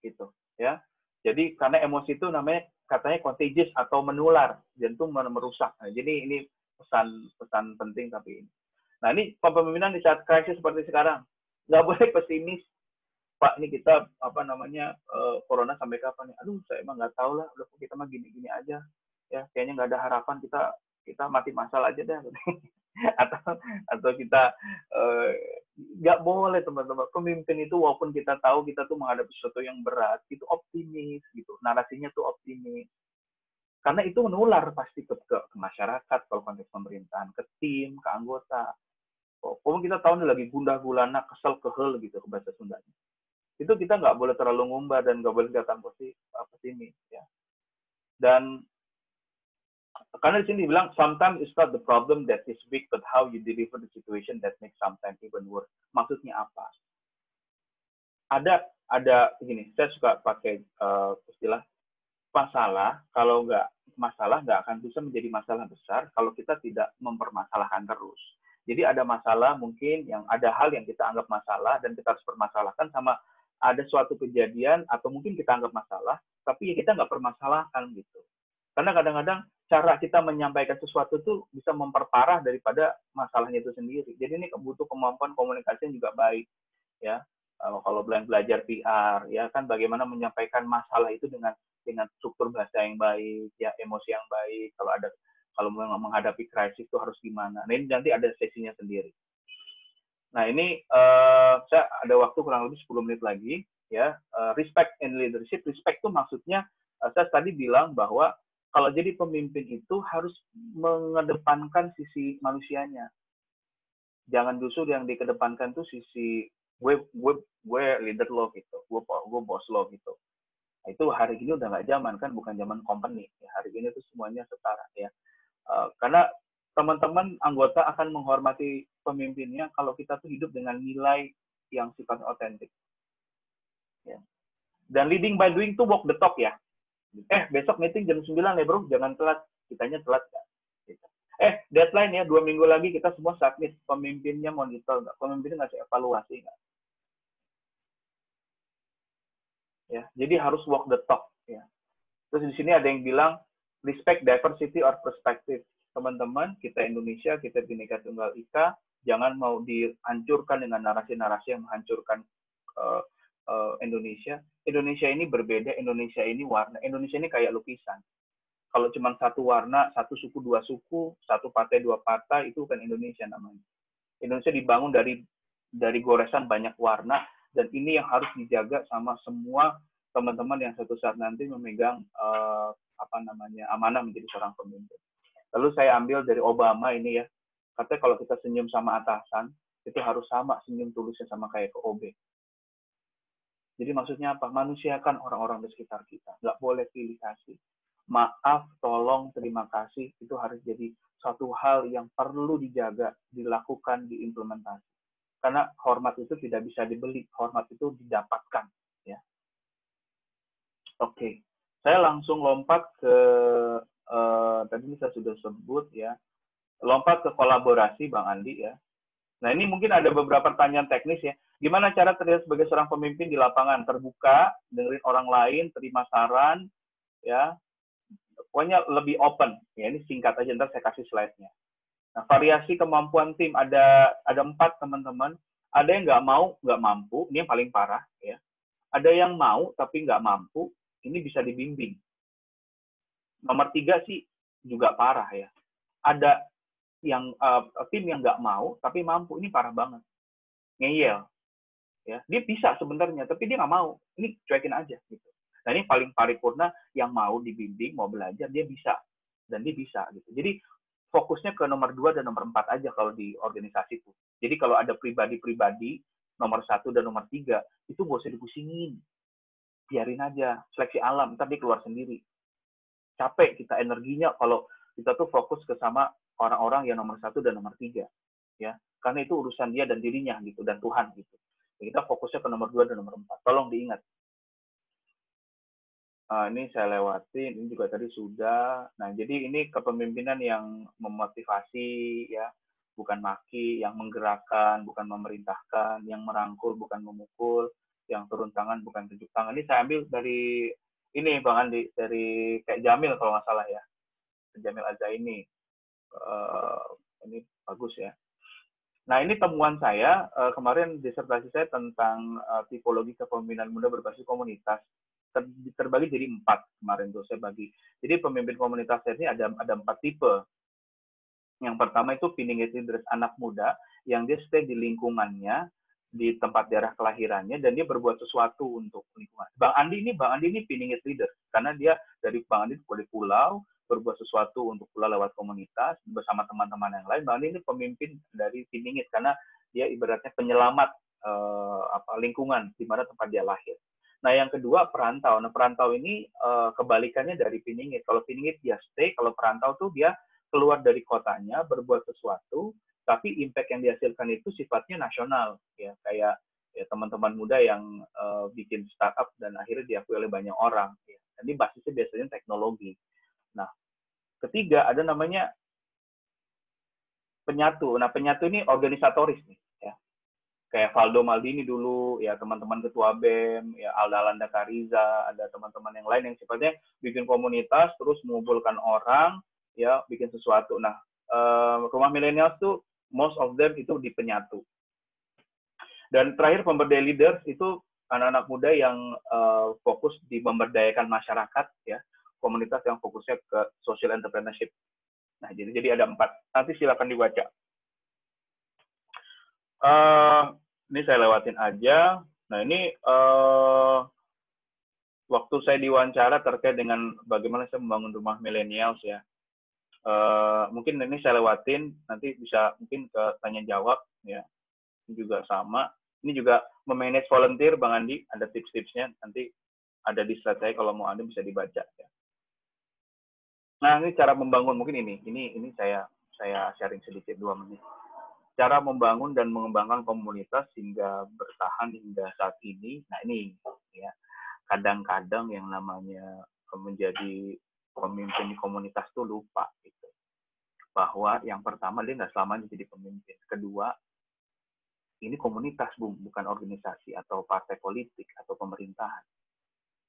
gitu, ya. Jadi karena emosi itu namanya katanya contagious atau menular, dan itu merusak. Nah, jadi ini pesan penting tapi ini. Nah ini kepemimpinan di saat krisis seperti sekarang, nggak boleh pesimis. Pak, ini kita corona sampai kapan nih? Aduh, saya emang nggak tahu lah. Udah kita mah gini-gini aja. Ya, kayaknya nggak ada harapan. Kita mati masal aja deh. atau kita nggak boleh teman-teman. Pemimpin itu walaupun kita tahu kita tuh menghadapi sesuatu yang berat, itu optimis gitu. Narasinya tuh optimis. Karena itu menular pasti ke masyarakat kalau konteks pemerintahan, ke tim, ke anggota. Kalau kita tahu nih lagi gundah gulana, kesel kehel gitu ke bahasa Sundanya. Itu kita nggak boleh terlalu ngumbar dan nggak boleh kelihatan pesimis ya. Dan karena di sini dibilang sometimes it's not the problem that is big but how you deliver the situation that makes sometimes even worse. Maksudnya apa? Ada begini, saya suka pakai istilah masalah, kalau nggak masalah nggak akan bisa menjadi masalah besar kalau kita tidak mempermasalahkan terus. Jadi ada masalah mungkin yang ada hal yang kita anggap masalah dan kita harus permasalahkan, sama ada suatu kejadian atau mungkin kita anggap masalah, tapi ya kita nggak permasalahkan gitu. Karena kadang-kadang cara kita menyampaikan sesuatu itu bisa memperparah daripada masalahnya itu sendiri. Jadi ini butuh kemampuan komunikasi yang juga baik, ya. Kalau belajar PR, ya kan bagaimana menyampaikan masalah itu dengan struktur bahasa yang baik, ya emosi yang baik. Kalau menghadapi krisis itu harus gimana. Nah ini nanti ada sesinya sendiri. Nah ini saya ada waktu kurang lebih 10 menit lagi, ya. Respect and leadership. Respect itu maksudnya saya tadi bilang bahwa kalau jadi pemimpin itu harus mengedepankan sisi manusianya. Jangan justru yang dikedepankan tuh sisi gue leader lo gitu, gue bos lo gitu. Nah, itu hari ini udah nggak zaman kan, bukan zaman company. Ya, hari ini tuh semuanya setara ya. Karena teman-teman anggota akan menghormati pemimpinnya kalau kita tuh hidup dengan nilai yang sifatnya otentik. Ya. Dan leading by doing tuh walk the talk ya. Besok meeting jam 9 ya bro, jangan telat. Kitanya telat nggak? Gitu. Deadline ya, 2 minggu lagi kita semua submit. Pemimpinnya monitor nggak? Pemimpinnya ngasih evaluasi nggak? Ya, jadi harus walk the talk. Ya. Terus di sini ada yang bilang respect diversity or perspective. Teman-teman, kita Indonesia, kita Bhinneka Tunggal Ika, jangan mau dihancurkan dengan narasi-narasi yang menghancurkan Indonesia. Indonesia ini berbeda, Indonesia ini warna, Indonesia ini kayak lukisan. Kalau cuma satu warna, satu suku, dua suku, satu partai, dua partai, itu kan Indonesia namanya. Indonesia dibangun dari goresan banyak warna, dan ini yang harus dijaga sama semua teman-teman yang suatu saat nanti memegang amanah menjadi seorang pemimpin. Lalu saya ambil dari Obama ini ya, katanya kalau kita senyum sama atasan, itu harus sama senyum tulusnya sama kayak ke OB. Jadi maksudnya apa? Manusiakan orang-orang di sekitar kita. Nggak boleh pilih kasih. Maaf, tolong, terima kasih, itu harus jadi suatu hal yang perlu dijaga, dilakukan, diimplementasi. Karena hormat itu tidak bisa dibeli, hormat itu didapatkan. Ya. Oke, saya langsung lompat ke, tadi saya sudah sebut ya, lompat ke kolaborasi Bang Andi ya. Nah, ini mungkin ada beberapa pertanyaan teknis ya. Gimana cara terlihat sebagai seorang pemimpin di lapangan? Terbuka, dengerin orang lain, terima saran, ya. Pokoknya lebih open. Ya, ini singkat aja, ntar saya kasih slide-nya. Nah, variasi kemampuan tim ada 4, teman-teman. Ada yang nggak mau, nggak mampu. Ini yang paling parah, ya. Ada yang mau tapi nggak mampu. Ini bisa dibimbing. Nomor 3 sih juga parah ya. Ada yang tim yang nggak mau tapi mampu, ini parah banget, ngeyel ya, dia bisa sebenarnya tapi dia nggak mau, ini cuekin aja gitu. Nah, ini paling paripurna yang mau dibimbing, mau belajar, dia bisa dan dia bisa gitu. Jadi fokusnya ke nomor 2 dan nomor 4 aja kalau di organisasi itu. Jadi kalau ada pribadi-pribadi nomor 1 dan nomor 3 itu nggak usah dipusingin, biarin aja, seleksi alam, ntar dia keluar sendiri. Capek kita energinya kalau kita tuh fokus ke sama orang-orang yang nomor 1 dan nomor 3, ya, karena itu urusan dia dan dirinya gitu, dan Tuhan gitu. Kita fokusnya ke nomor 2 dan nomor 4. Tolong diingat. Ini saya lewatin, ini juga tadi sudah. Nah, jadi ini kepemimpinan yang memotivasi, ya, bukan maki, yang menggerakkan, bukan memerintahkan, yang merangkul, bukan memukul, yang turun tangan, bukan tunjuk tangan. Ini saya ambil dari ini, Bang Andi, dari kayak Jamil kalau nggak salah ya. Jamil Azaini. Ini bagus ya. Nah, ini temuan saya kemarin, disertasi saya tentang tipologi kepemimpinan muda berbasis komunitas. Terbagi jadi 4 kemarin tuh saya bagi. Jadi pemimpin komunitas ini ada 4 tipe. Yang pertama itu pinning leaders, anak muda yang dia stay di lingkungannya, di tempat daerah kelahirannya, dan dia berbuat sesuatu untuk lingkungan. Bang Andi ini pinning leader karena dia dari Bang Andi dari pulau, berbuat sesuatu untuk pulau lewat komunitas bersama teman-teman yang lain. Bang Andi ini pemimpin dari pinning it karena dia ibaratnya penyelamat lingkungan di mana tempat dia lahir. Nah, yang kedua perantau. Nah, perantau ini kebalikannya dari pinning it. Kalau pinning it dia stay, kalau perantau tuh dia keluar dari kotanya, berbuat sesuatu, tapi impact yang dihasilkan itu sifatnya nasional, ya, kayak ya, teman-teman muda yang bikin startup dan akhirnya diakui oleh banyak orang. Ya. Jadi basisnya biasanya teknologi. Nah, ketiga ada namanya penyatu. Nah, penyatu ini organisatoris nih, ya. Kayak Valdo Maldini dulu, ya, teman-teman ketua BEM, ya, Alda Landa Kariza, ada teman-teman yang lain yang sifatnya bikin komunitas, terus mengumpulkan orang, ya, bikin sesuatu. Nah, rumah milenial tuh most of them itu di penyatu. Dan terakhir pemberdaya leaders itu anak-anak muda yang fokus di memberdayakan masyarakat, ya, komunitas yang fokusnya ke social entrepreneurship. Nah, jadi ada 4. Nanti silakan dibaca. Ini saya lewatin aja. Nah, ini waktu saya diwawancara terkait dengan bagaimana saya membangun rumah millennials, ya. Mungkin ini saya lewatin, nanti bisa mungkin ke tanya jawab, ya. Ini juga sama. Ini juga memanage volunteer, Bang Andi, ada tips-tipsnya, nanti ada di slide saya, kalau mau Anda bisa dibaca, ya. Nah, ini cara membangun, mungkin ini saya sharing sedikit 2 menit. Cara membangun dan mengembangkan komunitas hingga bertahan hingga saat ini. Nah, ini ya, kadang-kadang yang namanya menjadi pemimpin di komunitas tuh lupa gitu. Bahwa yang pertama dia nggak selamanya jadi pemimpin. Kedua, ini komunitas, bukan organisasi atau partai politik atau pemerintahan.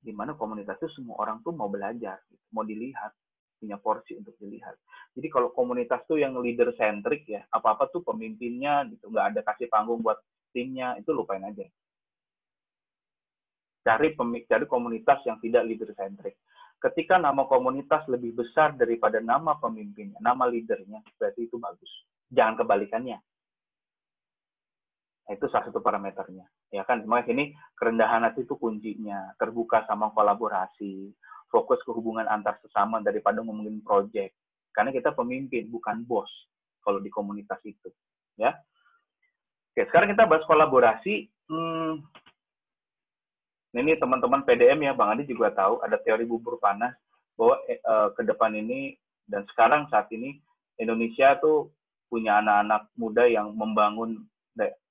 Di mana komunitas itu semua orang tuh mau belajar, gitu, mau dilihat, punya porsi untuk dilihat. Jadi kalau komunitas tuh yang leader centric, ya, apa-apa tuh pemimpinnya gitu, nggak ada kasih panggung buat timnya, itu lupain aja. Cari komunitas yang tidak leader centric. Ketika nama komunitas lebih besar daripada nama pemimpinnya, nama leadernya, berarti itu bagus. Jangan kebalikannya. Nah, itu salah satu parameternya. Ya kan, makanya sini kerendahan hati itu kuncinya, terbuka sama kolaborasi, fokus ke hubungan antar sesama daripada ngomongin project. Karena kita pemimpin, bukan bos kalau di komunitas itu, ya. Oke, sekarang kita bahas kolaborasi. Ini teman-teman PDM, ya, Bang Andi juga tahu ada teori bubur panas bahwa ke depan ini dan sekarang saat ini Indonesia tuh punya anak-anak muda yang membangun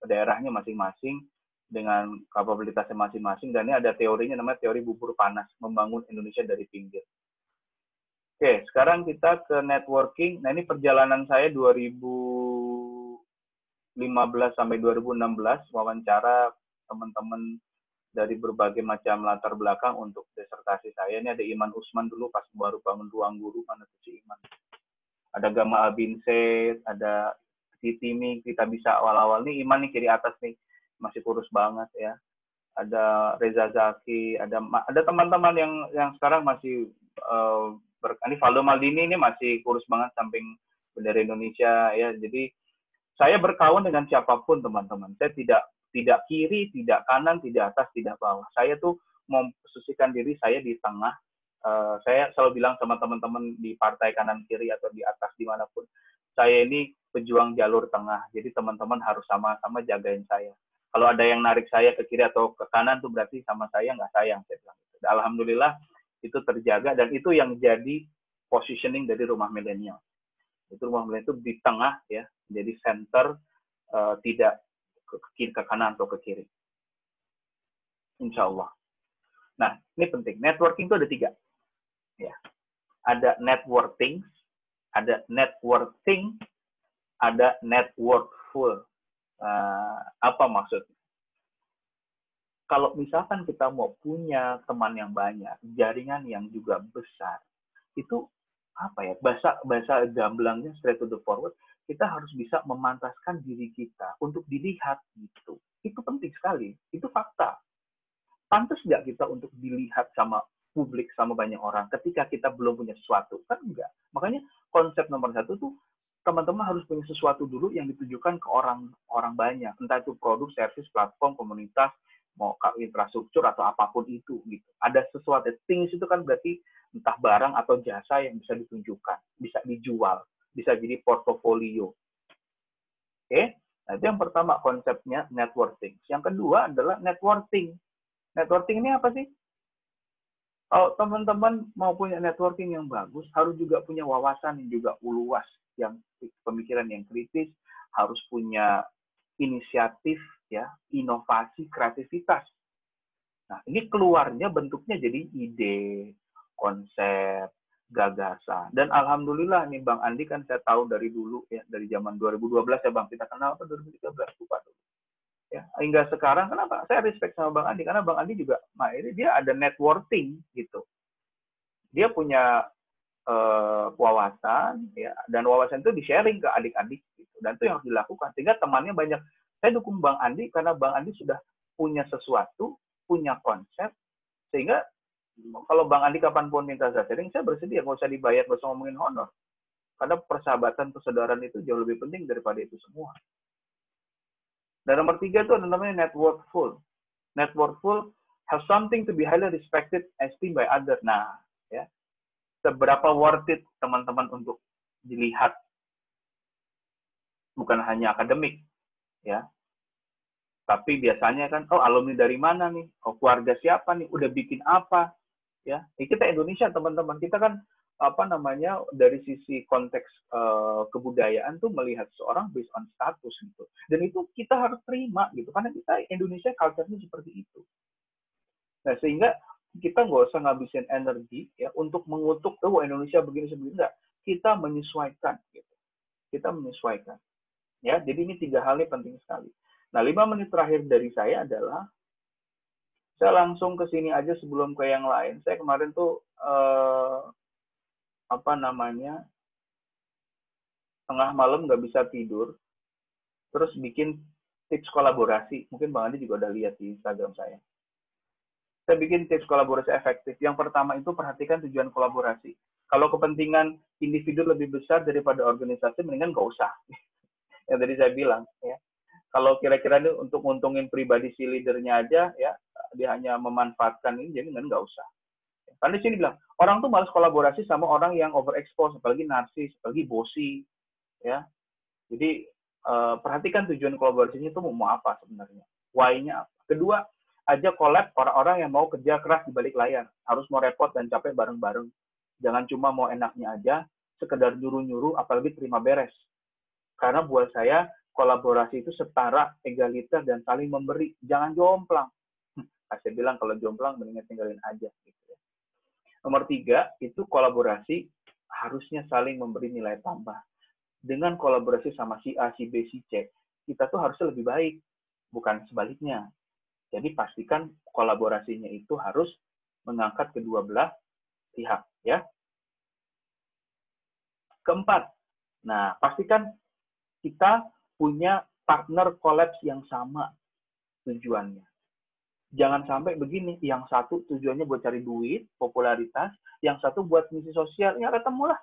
daerahnya masing-masing dengan kapabilitasnya masing-masing, dan ini ada teorinya namanya teori bubur panas, membangun Indonesia dari pinggir. Oke, sekarang kita ke networking. Nah, ini perjalanan saya 2000 sampai 2016 wawancara teman-teman dari berbagai macam latar belakang untuk disertasi saya. Ini ada Iman Usman dulu pas baru bangun ruang guru, mana tuh si Iman. Ada Gamal bin Said, ada Timi, kita bisa awal-awal nih, Iman nih kiri atas nih, masih kurus banget ya. Ada Reza Zaki, ada teman-teman yang sekarang masih ini Valdo Maldini ini masih kurus banget samping bendera Indonesia ya. Jadi saya berkawan dengan siapapun teman-teman. Saya tidak kiri, tidak kanan, tidak atas, tidak bawah. Saya tuh memposisikan diri saya di tengah. Saya selalu bilang sama teman-teman di partai kanan kiri atau di atas dimanapun, saya ini pejuang jalur tengah. Jadi teman-teman harus sama-sama jagain saya. Kalau ada yang narik saya ke kiri atau ke kanan tuh berarti sama saya nggak sayang, saya bilang. Alhamdulillah itu terjaga dan itu yang jadi positioning dari Rumah Milenial. Itu Rumah Milenial itu di tengah ya, jadi center, tidak ke kanan atau ke kiri. Insya Allah. Nah, ini penting. Networking itu ada 3. Ya. Ada networking, ada networking, ada networkful. Apa maksudnya? Kalau misalkan kita mau punya teman yang banyak, jaringan yang juga besar, itu apa ya? Bahasa gamblangnya straight to the forward, kita harus bisa memantaskan diri kita untuk dilihat gitu. Itu penting sekali. Itu fakta. Pantas nggak kita untuk dilihat sama publik, sama banyak orang ketika kita belum punya sesuatu? Kan enggak. Makanya konsep nomor 1 tuh teman-teman harus punya sesuatu dulu yang ditujukan ke orang banyak. Entah itu produk, service, platform, komunitas, mau infrastruktur atau apapun itu gitu. Ada sesuatu, things itu kan berarti entah barang atau jasa yang bisa ditunjukkan, bisa dijual, bisa jadi portofolio. Oke? Nah, itu yang pertama konsepnya networking. Yang kedua adalah networking. Networking ini apa sih? Kalau teman-teman mau punya networking yang bagus, harus juga punya wawasan yang juga luas, yang pemikiran yang kritis, harus punya inisiatif, ya, inovasi, kreativitas. Nah, ini keluarnya bentuknya jadi ide, konsep, gagasan. Dan alhamdulillah nih Bang Andi kan saya tahu dari dulu ya, dari zaman 2012 ya Bang, kita kenal apa 2013 lupa tuh. Ya, hingga sekarang kenapa saya respect sama Bang Andi, karena Bang Andi juga dia ada networking gitu, dia punya wawasan ya, dan wawasan itu di-sharing ke adik-adik gitu, dan itu yang harus dilakukan sehingga temannya banyak. Saya dukung Bang Andi karena Bang Andi sudah punya sesuatu, punya konsep, sehingga kalau Bang Andi kapanpun minta sharing, saya bersedia, nggak usah dibayar, nggak usah ngomongin honor, karena persahabatan, persaudaraan itu jauh lebih penting daripada itu semua. Dan nomor 3 itu ada namanya networkful. Networkful have something to be highly respected, esteemed by others. Nah, ya, seberapa worth it teman-teman untuk dilihat, bukan hanya akademik, ya. Tapi biasanya kan, oh alumni dari mana nih? Oh keluarga siapa nih? Udah bikin apa? Ya, kita Indonesia teman-teman, kita kan apa namanya dari sisi konteks kebudayaan tuh melihat seorang based on status gitu, dan itu kita harus terima gitu karena kita Indonesia culture-nya seperti itu. Nah sehingga kita nggak usah ngabisin energi ya untuk mengutuk tuh Indonesia begini enggak, kita menyesuaikan gitu, kita menyesuaikan ya. Jadi ini 3 hal ini penting sekali. Nah 5 menit terakhir dari saya adalah saya langsung ke sini aja sebelum ke yang lain. Saya kemarin tuh apa namanya tengah malam nggak bisa tidur, terus bikin tips kolaborasi. Mungkin Bang Andi juga udah lihat di Instagram saya. Saya bikin tips kolaborasi efektif. Yang pertama itu perhatikan tujuan kolaborasi. Kalau kepentingan individu lebih besar daripada organisasi, mendingan nggak usah. Yang tadi saya bilang, ya. Kalau kira-kira ini untuk nguntungin pribadi si leadernya aja, ya dia hanya memanfaatkan ini, jadi nggak usah. Karena di sini bilang, orang tuh malas kolaborasi sama orang yang overexpose, apalagi narsis, apalagi bosi, ya. Jadi perhatikan tujuan kolaborasinya itu mau apa sebenarnya, why-nya apa. Kedua, ajak collab orang-orang yang mau kerja keras di balik layar, harus mau repot dan capek bareng-bareng. Jangan cuma mau enaknya aja, sekedar nyuruh-nyuruh, apalagi terima beres. Karena buat saya, kolaborasi itu setara, egaliter, dan saling memberi. Jangan jomplang. Saya bilang kalau jomplang mendingan tinggalin aja. Gitu ya. Nomor 3, itu kolaborasi harusnya saling memberi nilai tambah. Dengan kolaborasi sama si A, si B, si C, kita tuh harusnya lebih baik, bukan sebaliknya. Jadi pastikan kolaborasinya itu harus mengangkat kedua belah pihak, ya. Keempat, nah pastikan kita punya partner kolaps yang sama tujuannya. Jangan sampai begini, yang satu tujuannya buat cari duit, popularitas, yang satu buat misi sosial, ya ketemu lah.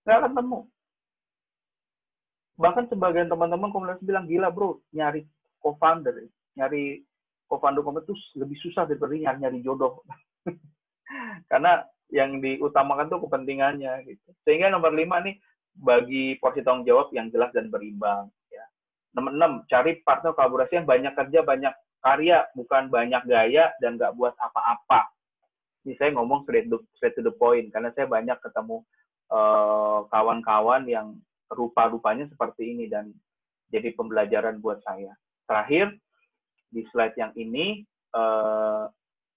Nggak ketemu. Bahkan sebagian teman-teman komunitas bilang, gila bro, nyari co-founder itu lebih susah daripada nyari jodoh. Karena yang diutamakan tuh kepentingannya gitu. Sehingga nomor 5 nih, bagi porsi tanggung jawab yang jelas dan berimbang. Ya. Nomor 6, cari partner kolaborasi yang banyak kerja, banyak karya, bukan banyak gaya dan nggak buat apa-apa. Ini saya ngomong straight to the point, karena saya banyak ketemu kawan-kawan yang rupa-rupanya seperti ini, dan jadi pembelajaran buat saya. Terakhir, di slide yang ini,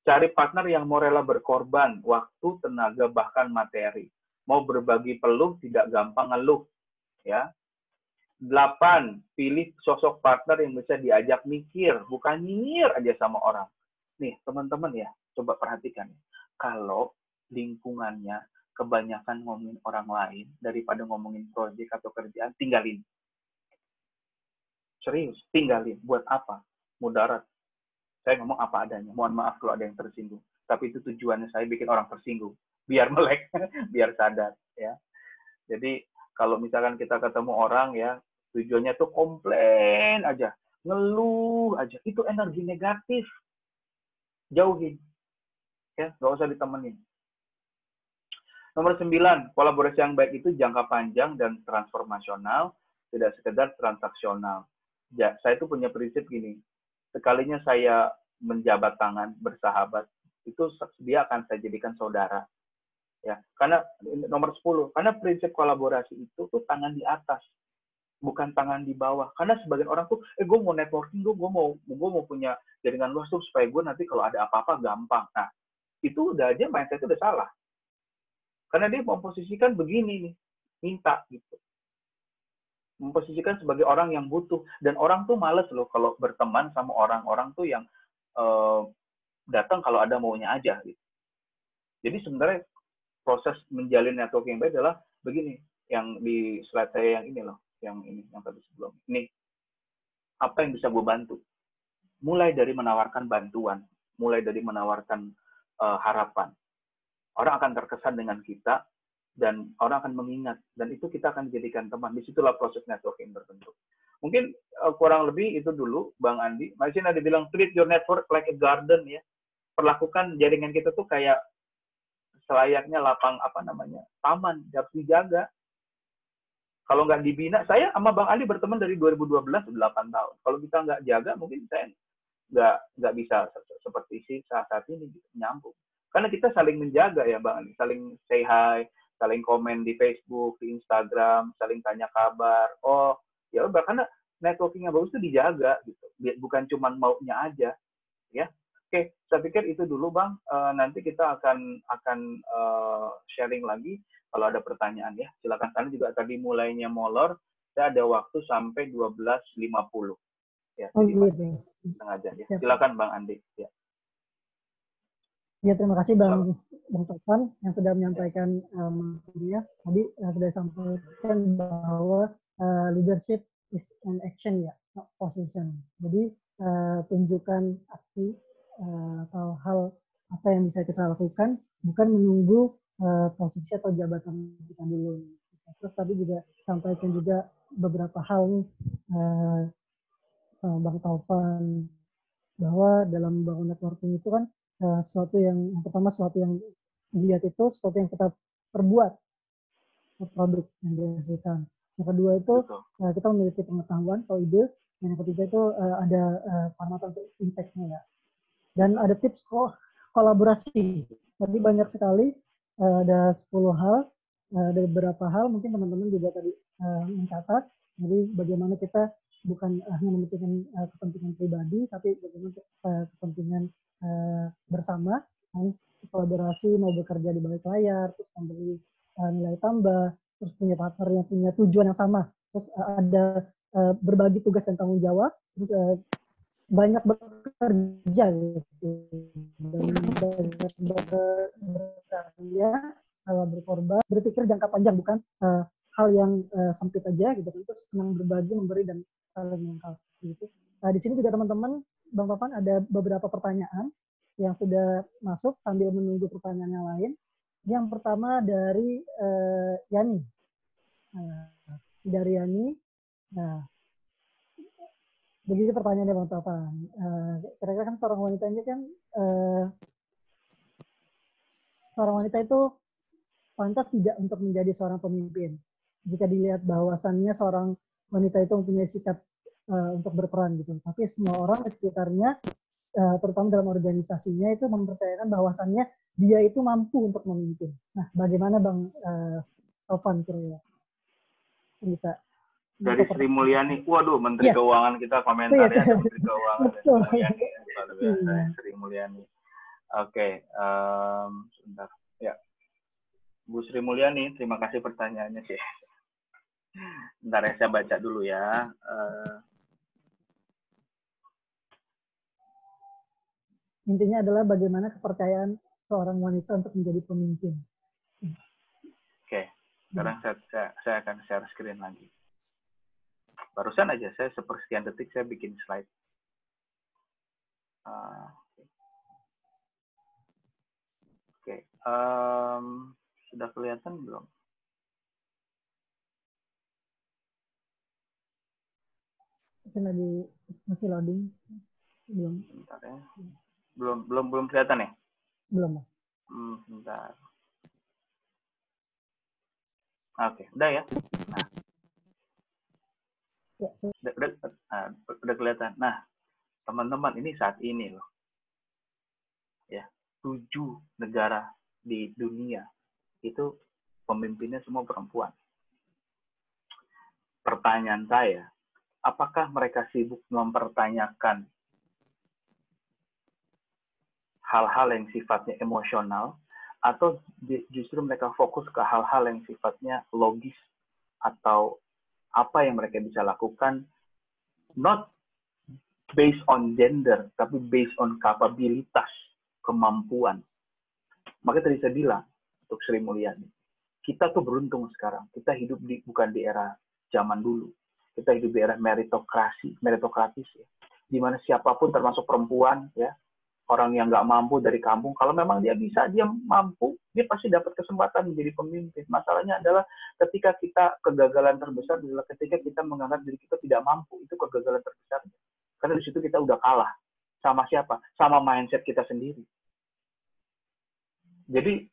cari partner yang mau rela berkorban, waktu, tenaga, bahkan materi. Mau berbagi peluh, tidak gampang ngeluh. Ya. 8, pilih sosok partner yang bisa diajak mikir, bukan nyinyir aja sama orang. Nih, teman-teman ya, coba perhatikan. Kalau lingkungannya kebanyakan ngomongin orang lain, daripada ngomongin proyek atau kerjaan, tinggalin. Serius, tinggalin. Buat apa? Mudarat. Saya ngomong apa adanya. Mohon maaf kalau ada yang tersinggung. Tapi itu tujuannya saya bikin orang tersinggung. Biar melek, biar sadar. Ya. Jadi, kalau misalkan kita ketemu orang ya, tujuannya tuh komplain aja, ngeluh aja, itu energi negatif. Jauhin. Ya, nggak usah ditemenin. Nomor 9, kolaborasi yang baik itu jangka panjang dan transformasional, tidak sekedar transaksional. Ya, saya itu punya prinsip gini, sekalinya saya menjabat tangan, bersahabat, itu dia akan saya jadikan saudara. Ya, karena nomor 10, karena prinsip kolaborasi itu tuh tangan di atas, bukan tangan di bawah. Karena sebagian orang tuh, gue mau networking, gue mau punya jaringan luas tuh supaya gue nanti kalau ada apa-apa gampang. Nah, itu udah aja mindset itu udah salah. Karena dia memposisikan begini nih, minta gitu. Memposisikan sebagai orang yang butuh. Dan orang tuh males loh kalau berteman sama orang-orang tuh yang datang kalau ada maunya aja gitu. Jadi sebenarnya proses menjalin networking yang baik adalah begini, yang di slide saya yang ini loh, yang tadi sebelum ini, apa yang bisa gue bantu? Mulai dari menawarkan bantuan, mulai dari menawarkan harapan. Orang akan terkesan dengan kita, dan orang akan mengingat, dan itu kita akan jadikan teman. Disitulah proses networking berbentuk. Mungkin kurang lebih itu dulu, Bang Andi. Masih ada bilang, treat your network like a garden ya. Perlakukan jaringan kita tuh kayak selayaknya lapang taman, harus dijaga. Kalau nggak dibina, saya sama Bang Andi berteman dari 2012, 8 tahun. Kalau kita nggak jaga, mungkin saya nggak bisa seperti saat ini nyambung. Karena kita saling menjaga ya Bang Andi, saling say hi, saling komen di Facebook, di Instagram, saling tanya kabar. Oh, ya udah, karena networking yang bagus itu dijaga gitu. Bukan cuma maunya aja, ya. Oke, saya pikir itu dulu Bang. Nanti kita akan sharing lagi kalau ada pertanyaan ya. Silakan, karena juga tadi mulainya molor, saya ada waktu sampai 12.50. Ya, oh, gitu. Setengah jam ya. Silakan Bang Andi. Ya. Ya, terima kasih Bang Tovan yang sudah menyampaikan materinya. Tadi sudah disampaikan bahwa leadership is an action ya, not position. Jadi tunjukkan aksi atau hal apa yang bisa kita lakukan, bukan menunggu posisi atau jabatan kita dulu. Terus tadi juga sampaikan juga beberapa hal nih Bang Tovan, bahwa dalam membangun networking itu kan sesuatu yang pertama, sesuatu yang dilihat itu sesuatu yang kita perbuat, produk yang dihasilkan. Yang kedua itu kita memiliki pengetahuan atau ide. Dan yang ketiga itu ada pengamatan untuk impact-nya ya. Dan ada tips kolaborasi. Tadi banyak sekali, ada 10 hal, ada beberapa hal mungkin teman-teman juga tadi mencatat. Jadi bagaimana kita bukan hanya mementingkan kepentingan pribadi, tapi bagaimana kepentingan bersama, kolaborasi, mau bekerja di balik layar, terus memberi nilai tambah, terus punya partner yang punya tujuan yang sama, terus ada berbagi tugas dan tanggung jawab, terus banyak bekerja gitu, dan banyak berkarya, berkorban, berpikir jangka panjang, bukan hal yang sempit aja gitu, terus senang berbagi, memberi dan saling melengkapi gitu. Di sini juga teman-teman, Bang Tovan, ada beberapa pertanyaan yang sudah masuk sambil menunggu pertanyaan yang lain. Yang pertama dari Yani. Dari Yani. Nah, begitu pertanyaannya Bang Tovan. Kira-kira kan seorang wanita ini kan seorang wanita itu pantas tidak untuk menjadi seorang pemimpin. Jika dilihat bahwasannya seorang wanita itu mempunyai sikap untuk berperan gitu. Tapi semua orang di sekitarnya, terutama dalam organisasinya, itu mempercayakan bahwasannya dia itu mampu untuk memimpin. Nah, bagaimana Bang Tovan kira-kira bisa? Dari Sri Mulyani, waduh, Menteri Keuangan kita komentarnya ada Menteri Keuangan Sri Mulyani, luar biasa Sri Mulyani. Oke, sebentar ya, Bu Sri Mulyani, terima kasih pertanyaannya sih. Bentar ya, saya baca dulu ya. Intinya adalah bagaimana kepercayaan seorang wanita untuk menjadi pemimpin. Oke, sekarang saya akan share screen lagi. Barusan aja saya sepersekian detik saya bikin slide. Oke, sudah kelihatan belum? Mungkin lagi masih loading. Belum. Bentar ya. Belum kelihatan ya? Belum. Bentar. Oke, udah ya. Nah. Udah kelihatan. Nah, teman-teman, ini saat ini loh. Ya, 7 negara di dunia itu pemimpinnya semua perempuan. Pertanyaan saya, apakah mereka sibuk mempertanyakan hal-hal yang sifatnya emosional, atau justru mereka fokus ke hal-hal yang sifatnya logis, atau apa yang mereka bisa lakukan, not based on gender, tapi based on kapabilitas, kemampuan. Makanya tadi saya bilang, untuk Sri Mulyani, kita tuh beruntung sekarang. Kita hidup bukan di era zaman dulu. Kita hidup di era meritokratis ya. Di mana siapapun termasuk perempuan ya, orang yang nggak mampu dari kampung, kalau memang dia bisa, dia mampu, dia pasti dapat kesempatan menjadi pemimpin. Masalahnya adalah ketika kita, kegagalan terbesar adalah ketika kita menganggap diri kita tidak mampu. Itu kegagalan terbesar. Karena di situ kita udah kalah. Sama siapa? Sama mindset kita sendiri. Jadi,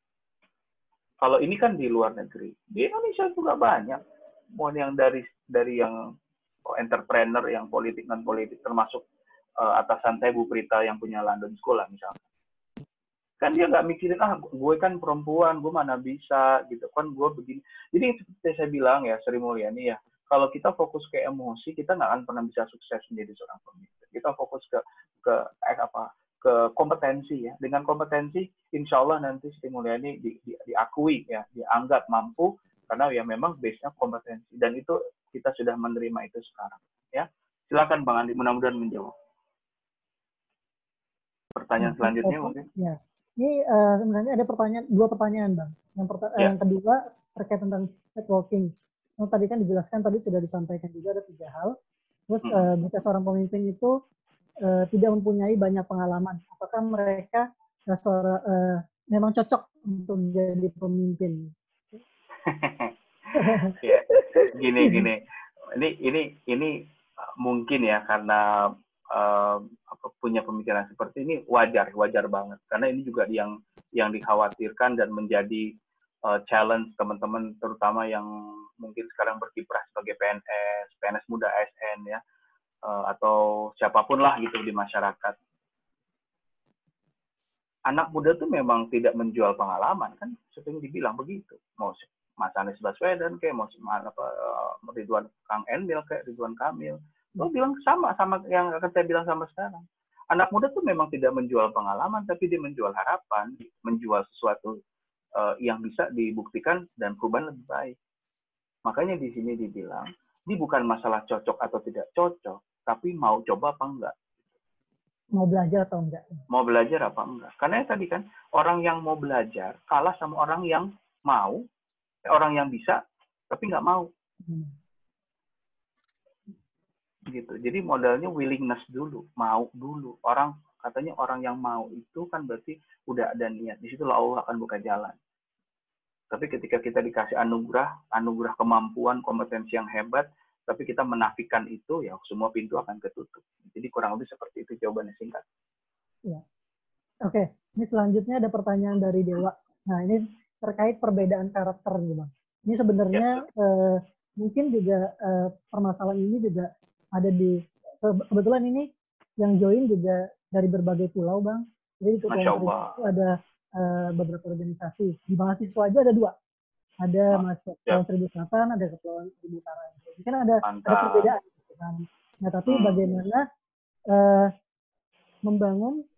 kalau ini kan di luar negeri. Di Indonesia juga banyak. Mau yang dari yang entrepreneur, yang politik, non-politik, termasuk atasan saya Bu Prita yang punya London School lah misalnya. Kan dia nggak mikirin, gue kan perempuan, gue mana bisa gitu kan, gue begini. Jadi seperti saya bilang ya, Sri Mulyani ya, kalau kita fokus ke emosi, kita nggak akan pernah bisa sukses menjadi seorang pemimpin. Kita fokus ke kompetensi ya. Dengan kompetensi, insya Allah nanti Sri Mulyani diakui ya, dianggap mampu karena ya memang base-nya kompetensi, dan itu kita sudah menerima itu sekarang ya. Silakan Bang Andi, mudah-mudahan menjawab. Pertanyaan selanjutnya mungkin. Ya. Ini sebenarnya ada dua pertanyaan Bang. Yang kedua terkait tentang networking. Tadi kan dijelaskan, tadi sudah disampaikan juga ada 3 hal. Terus jika seorang pemimpin itu tidak mempunyai banyak pengalaman, apakah mereka memang cocok untuk jadi pemimpin? Ya, gini. Ini mungkin ya karena punya pemikiran seperti ini wajar banget, karena ini juga yang dikhawatirkan dan menjadi challenge teman-teman, terutama yang mungkin sekarang berkiprah sebagai PNS muda, ASN ya, atau siapapun lah gitu di masyarakat. Anak muda tuh memang tidak menjual pengalaman, kan sering dibilang begitu. Mau Mas Anies Baswedan kayak, mau Ridwan Kang Emil kayak Ridwan Kamil, lo bilang sama yang akan saya bilang sama sekarang. Anak muda tuh memang tidak menjual pengalaman, tapi dia menjual harapan, menjual sesuatu yang bisa dibuktikan dan perubahan lebih baik. Makanya di sini dibilang Ini bukan masalah cocok atau tidak cocok, tapi mau coba apa enggak. Mau belajar atau enggak. Mau belajar apa enggak. Karena tadi kan, orang yang mau belajar kalah sama orang yang mau, orang yang bisa, tapi nggak mau. Gitu. Jadi modalnya willingness dulu, mau dulu. Orang katanya orang yang mau itu kan berarti udah ada niat. Di situ Allah akan buka jalan. Tapi ketika kita dikasih anugerah kemampuan, kompetensi yang hebat, tapi kita menafikan itu, ya semua pintu akan ketutup. Jadi kurang lebih seperti itu jawabannya singkat. Ya. Oke, ini selanjutnya ada pertanyaan dari Dewa. Nah, ini terkait perbedaan karakter nih, Bang. Ini sebenarnya mungkin juga permasalahan ini juga ada di, kebetulan ini yang join juga dari berbagai pulau, Bang. Jadi di Kepulauan Seribu itu ada beberapa organisasi. Di mahasiswa aja ada 2. Ada mahasiswa Kepulauan Seribu Selatan, ada Kepulauan Seribu Utara. Mungkin ada perbedaan. Nah, tapi bagaimana membangun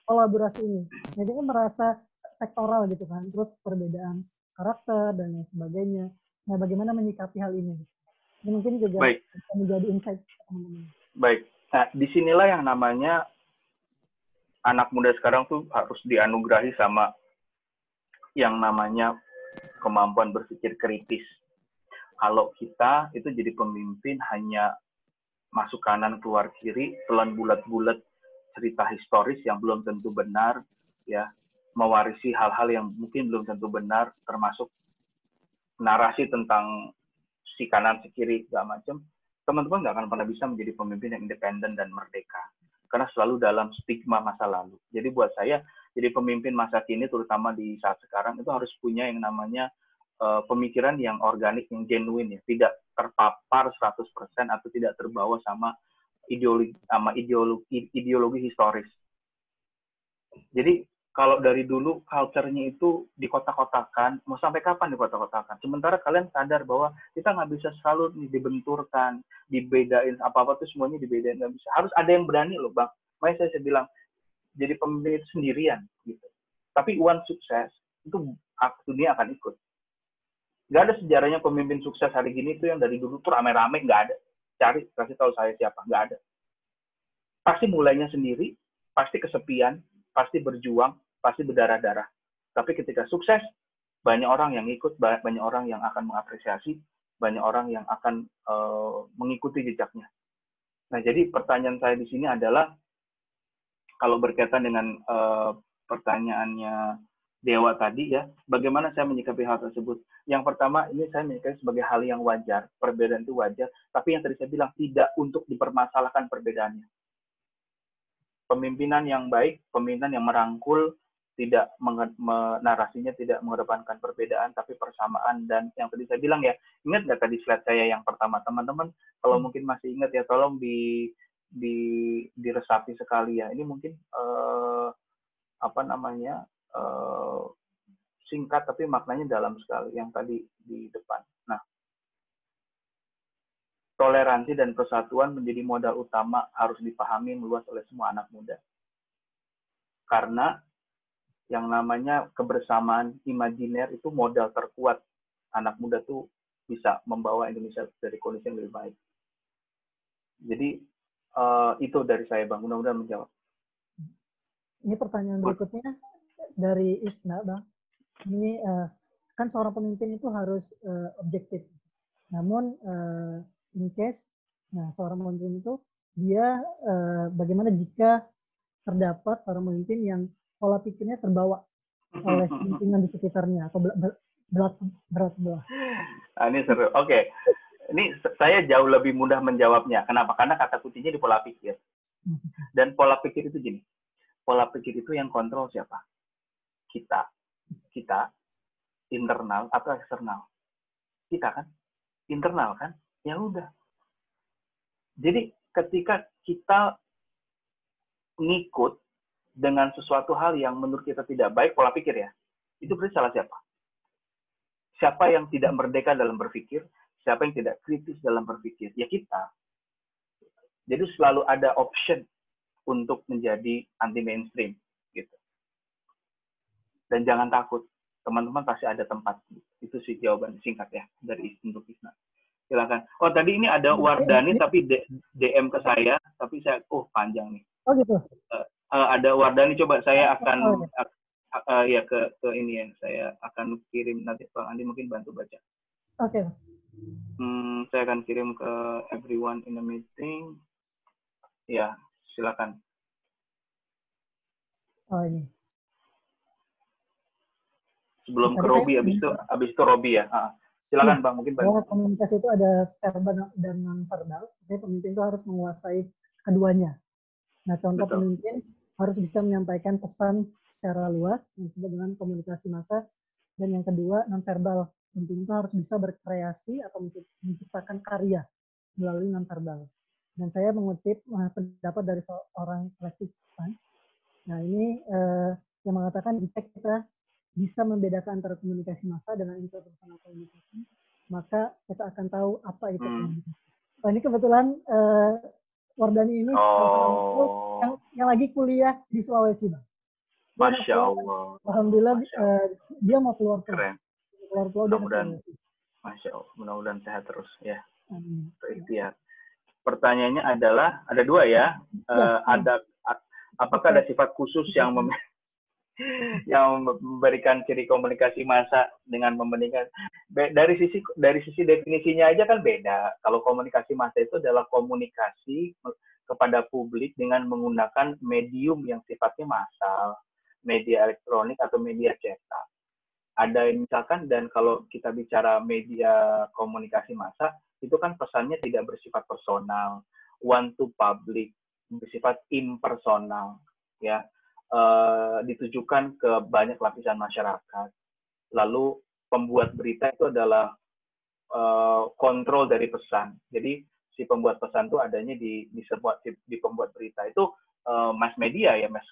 kolaborasi ini? Jadi kan merasa sektoral gitu kan, terus perbedaan karakter dan lain sebagainya. Nah, bagaimana menyikapi hal ini? Ini mungkin juga menjadi insight teman-teman. Baik. Nah, disinilah yang namanya anak muda sekarang tuh harus dianugerahi sama yang namanya kemampuan berpikir kritis. Kalau kita itu jadi pemimpin hanya masuk kanan keluar kiri, telan bulat-bulat cerita historis yang belum tentu benar, ya, mewarisi hal-hal yang mungkin belum tentu benar, termasuk narasi tentang si kanan si kiri segala macam. Teman-teman nggak akan pernah bisa menjadi pemimpin yang independen dan merdeka, karena selalu dalam stigma masa lalu. Jadi buat saya, jadi pemimpin masa kini, terutama di saat sekarang, itu harus punya yang namanya pemikiran yang organik, yang genuine, ya, tidak terpapar 100% atau tidak terbawa sama ideologi historis. Jadi kalau dari dulu culture-nya itu dikotak-kotakan, mau sampai kapan dikotak-kotakan? Sementara kalian sadar bahwa kita nggak bisa selalu dibenturkan, dibedain, apa-apa tuh semuanya dibedain, nggak bisa. Harus ada yang berani loh, Bang. Makanya saya bilang, jadi pemimpin itu sendirian. Gitu. Tapi one sukses, itu dunia akan ikut. Nggak ada sejarahnya pemimpin sukses hari gini itu yang dari dulu tuh rame-rame, nggak ada. Cari, kasih tahu saya siapa, nggak ada. Pasti mulainya sendiri, pasti kesepian, pasti berjuang, pasti berdarah-darah. Tapi ketika sukses, banyak orang yang ikut, banyak orang yang akan mengapresiasi, banyak orang yang akan mengikuti jejaknya. Nah, jadi pertanyaan saya di sini adalah, kalau berkaitan dengan pertanyaannya Dewa tadi, ya, bagaimana saya menyikapi hal tersebut? Yang pertama, ini saya menyikapi sebagai hal yang wajar, perbedaan itu wajar, tapi yang tadi saya bilang, tidak untuk dipermasalahkan perbedaannya. Pemimpinan yang baik, pemimpinan yang merangkul, tidak narasinya tidak mengedepankan perbedaan, tapi persamaan. Dan yang tadi saya bilang, ya, ingat nggak tadi slide saya yang pertama, teman-teman, kalau mungkin masih ingat, ya, tolong diresapi sekali, ya. Ini mungkin singkat tapi maknanya dalam sekali yang tadi di depan. Nah, toleransi dan persatuan menjadi modal utama, harus dipahami meluas oleh semua anak muda. Karena yang namanya kebersamaan imajiner itu modal terkuat. Anak muda tuh bisa membawa Indonesia dari kondisi yang lebih baik. Jadi itu dari saya, Bang. Mudah-mudahan menjawab. Ini pertanyaan berikutnya dari Isna, Bang. Ini kan seorang pemimpin itu harus objektif. Namun in case, nah, seorang pemimpin itu dia bagaimana jika terdapat seorang pemimpin yang pola pikirnya terbawa oleh lingkungan di sekitarnya atau berat sebelah. Ini seru. Oke. Ini saya jauh lebih mudah menjawabnya. Kenapa? Karena kata kuncinya di pola pikir. Dan pola pikir itu gini. Pola pikir itu yang kontrol siapa? Kita. Internal atau eksternal? Kita kan? Internal kan? Ya udah. Jadi ketika kita ngikut dengan sesuatu hal yang menurut kita tidak baik, pola pikir, ya, itu berarti salah siapa? Siapa yang tidak merdeka dalam berpikir? Siapa yang tidak kritis dalam berpikir? Ya kita. Jadi selalu ada option untuk menjadi anti mainstream, gitu. Dan jangan takut, teman-teman pasti ada tempat. Itu sih jawaban singkat, ya, dari untuk Isna. Silakan. Oh, tadi ini ada Wardani tapi DM ke saya, tapi saya panjang nih. Oh gitu. Ada Wardani, coba saya akan ya ke ini ya, saya akan kirim nanti Bang Andi mungkin bantu baca. Oke. Saya akan kirim ke everyone in the meeting. Ya, silakan. Oh ini. Sebelum ke Robi, habis itu Robi ya. Silakan Bang, mungkin bantu. Bahwa komunikasi itu ada verbal dan non verbal. Jadi pemimpin itu harus menguasai keduanya. Nah, contoh pemimpin harus bisa menyampaikan pesan secara luas yang disebut dengan komunikasi massa. Dan yang kedua non verbal. Pemimpin itu harus bisa berkreasi atau menciptakan karya melalui non verbal. Dan saya mengutip pendapat dari seorang Alexis Tan. Nah, ini yang mengatakan jika kita bisa membedakan antara komunikasi massa dengan interpersonal komunikasi, maka kita akan tahu apa itu komunikasi. Nah, ini kebetulan Wardani ini yang lagi kuliah di Sulawesi, Bang. Masya Allah. Alhamdulillah, dia mau keluar keren. Mudah-mudahan, Masya Allah, mudah-mudahan sehat terus ya. Berikhtiar. Pertanyaannya adalah ada dua ya. Apakah ada sifat khusus yang memberikan ciri komunikasi massa dengan membandingkan dari sisi definisinya aja kan beda. Kalau komunikasi massa itu adalah komunikasi kepada publik dengan menggunakan medium yang sifatnya massal, media elektronik atau media cetak. Ada misalkan, dan kalau kita bicara media komunikasi massa itu kan pesannya tidak bersifat personal, one to public, bersifat impersonal, ya. Ditujukan ke banyak lapisan masyarakat. Lalu pembuat berita itu adalah kontrol dari pesan. Jadi si pembuat pesan itu adanya di pembuat berita itu mass media ya, mass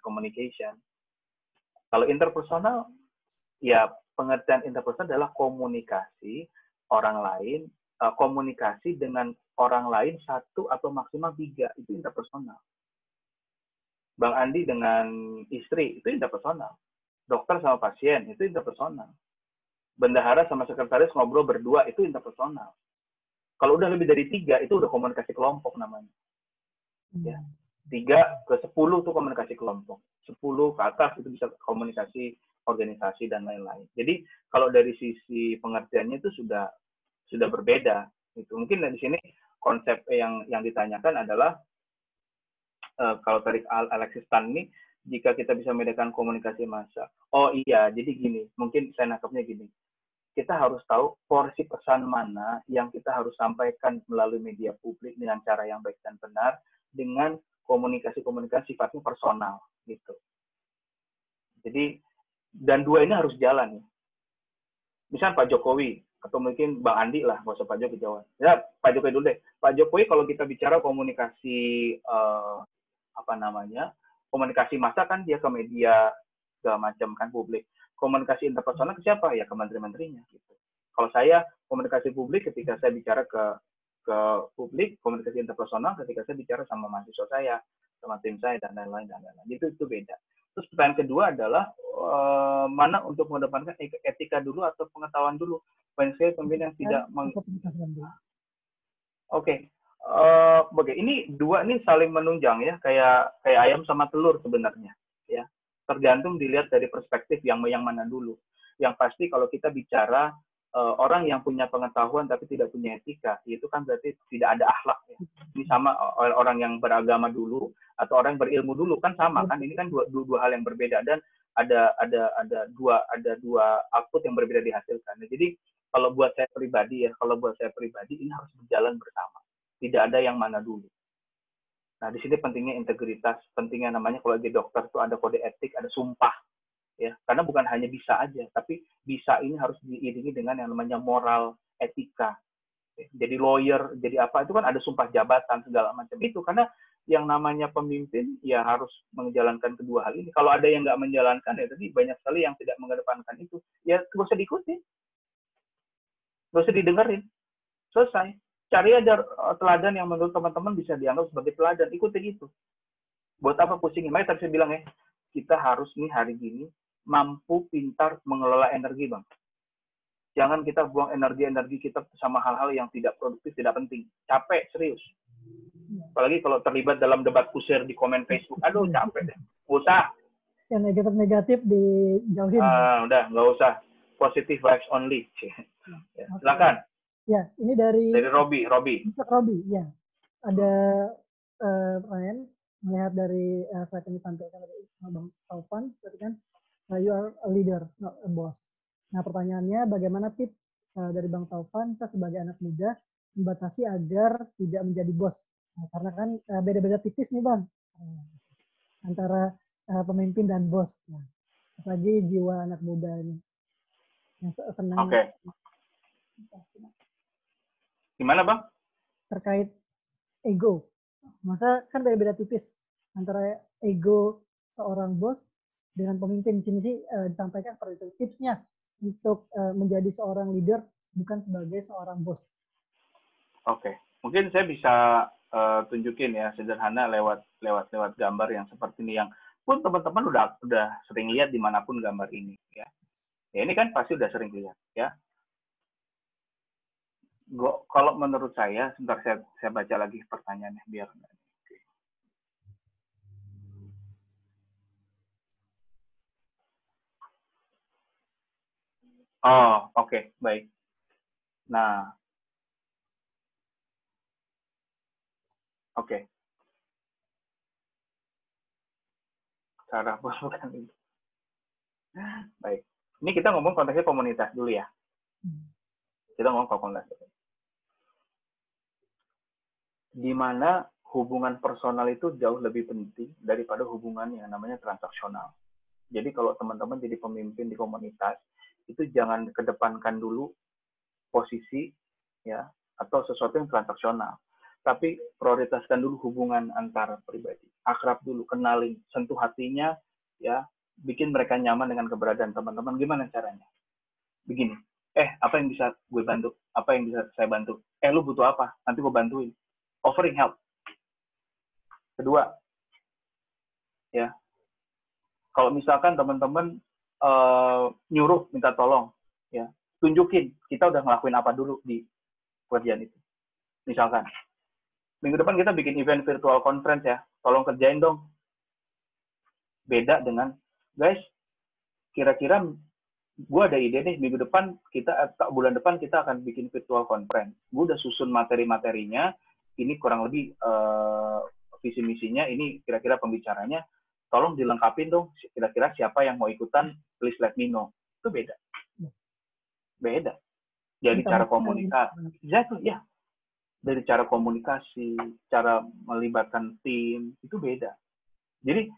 communication. Kalau interpersonal ya, pengertian interpersonal adalah komunikasi orang lain, komunikasi dengan orang lain satu atau maksimal 3, itu interpersonal. Bang Andi dengan istri, itu interpersonal. Dokter sama pasien, itu interpersonal. Bendahara sama sekretaris ngobrol berdua, itu interpersonal. Kalau udah lebih dari 3, itu udah komunikasi kelompok namanya. Ya. 3 ke 10 itu komunikasi kelompok. 10 ke atas itu bisa komunikasi organisasi dan lain-lain. Jadi kalau dari sisi pengertiannya itu sudah berbeda. Itu mungkin di sini konsep yang ditanyakan adalah kalau tadi Alexis Tan ini, jika kita bisa membedakan komunikasi massa. Oh iya, jadi gini, mungkin saya nangkapnya gini. Kita harus tahu porsi pesan mana yang kita harus sampaikan melalui media publik dengan cara yang baik dan benar, dengan komunikasi-komunikasi sifatnya personal, gitu. Jadi, dan dua ini harus jalan. Misal Pak Jokowi, atau mungkin Bang Andi lah, nggak usah Pak Jokowi jawab. Ya, Pak Jokowi dulu deh. Pak Jokowi kalau kita bicara komunikasi komunikasi massa kan dia ke media segala macam kan publik. Komunikasi interpersonal ke siapa? Ya ke menteri-menterinya gitu. Kalau saya komunikasi publik ketika saya bicara ke publik, komunikasi interpersonal ketika saya bicara sama mahasiswa saya, sama tim saya dan lain-lain. Itu beda. Terus pertanyaan kedua adalah mana untuk mengedepankan etika dulu atau pengetahuan dulu. Banyak sekali pemimpin yang tidak Oke. Ini dua ini saling menunjang ya, kayak ayam sama telur sebenarnya ya. Tergantung dilihat dari perspektif yang mana dulu. Yang pasti kalau kita bicara orang yang punya pengetahuan tapi tidak punya etika, itu kan berarti tidak ada akhlak ya. Ini sama orang yang beragama dulu atau orang yang berilmu dulu kan sama kan. Ini kan dua hal yang berbeda, dan ada dua output yang berbeda dihasilkan. Nah, jadi kalau buat saya pribadi ini harus berjalan bersama. Tidak ada yang mana dulu. Nah, di sini pentingnya integritas, pentingnya namanya kalau di dokter itu ada kode etik, ada sumpah. Ya, karena bukan hanya bisa aja, tapi bisa ini harus diiringi dengan yang namanya moral, etika. Jadi lawyer, jadi apa, itu kan ada sumpah jabatan, segala macam itu. Karena yang namanya pemimpin, ya harus menjalankan kedua hal ini. Kalau ada yang nggak menjalankan, ya tadi banyak sekali yang tidak mengedepankan itu. Ya, nggak usah diikuti. Nggak usah didengerin. Selesai. Cari aja teladan yang menurut teman-teman bisa dianggap sebagai teladan. Ikuti itu. Buat apa pusingin? Makanya tadi saya bilang ya, kita harus nih hari gini mampu pintar mengelola energi, Bang. Jangan kita buang energi kita sama hal-hal yang tidak produktif, tidak penting. Capek, serius. Apalagi kalau terlibat dalam debat kusir di komen Facebook. Aduh, capek deh. Usah. Yang negatif-negatif dijauhin. Udah, nggak usah. Positive vibes only. Ya, silakan. Ya, ini dari Robi. Untuk Robi, ya. Ada pertanyaan melihat dari slide yang ditampilkan oleh Bang Taufan, berarti kan you are a leader, not a boss. Nah, pertanyaannya bagaimana tips dari Bang Taufan kita sebagai anak muda membatasi agar tidak menjadi bos? Nah, karena kan beda-beda tipis nih Bang, antara pemimpin dan bos. Nah, apalagi jiwa anak muda ini yang senang. Oke. Gimana Bang? Terkait ego. Masa kan beda-beda tipis antara ego seorang bos dengan pemimpin. Di sini sih disampaikan seperti itu. Tipsnya untuk menjadi seorang leader bukan sebagai seorang bos. Oke. Mungkin saya bisa tunjukin ya sederhana lewat gambar yang seperti ini, yang pun teman-teman udah sering lihat dimanapun gambar ini ya. Ya ini kan pasti udah sering lihat ya. Kalau menurut saya, sebentar saya baca lagi pertanyaannya biar. Oh, oke, baik. Nah, oke. Cara bukan itu. Baik. Ini kita ngomong konteksnya komunitas dulu ya. Kita ngomong komunitas. Di mana hubungan personal itu jauh lebih penting daripada hubungan yang namanya transaksional. Jadi kalau teman-teman jadi pemimpin di komunitas, itu jangan kedepankan dulu posisi ya atau sesuatu yang transaksional, tapi prioritaskan dulu hubungan antar pribadi, akrab dulu, kenalin, sentuh hatinya ya, bikin mereka nyaman dengan keberadaan teman-teman. Gimana caranya? Begini, apa yang bisa gue bantu, apa yang bisa saya bantu, lu butuh apa, nanti gue bantuin, offering help. Kedua ya, kalau misalkan teman-teman nyuruh minta tolong ya, tunjukin kita udah ngelakuin apa dulu di pekerjaan itu. Misalkan minggu depan kita bikin event virtual conference ya, tolong kerjain dong. Beda dengan guys, kira-kira gue ada ide nih, minggu depan bulan depan kita akan bikin virtual conference. Gue udah susun materi-materinya, ini kurang lebih visi misinya, ini kira-kira pembicaranya, tolong dilengkapin dong, kira-kira siapa yang mau ikutan, please let me know. Itu beda. Jadi cara komunikasi, ya, dari cara komunikasi, cara melibatkan tim, itu beda. Jadi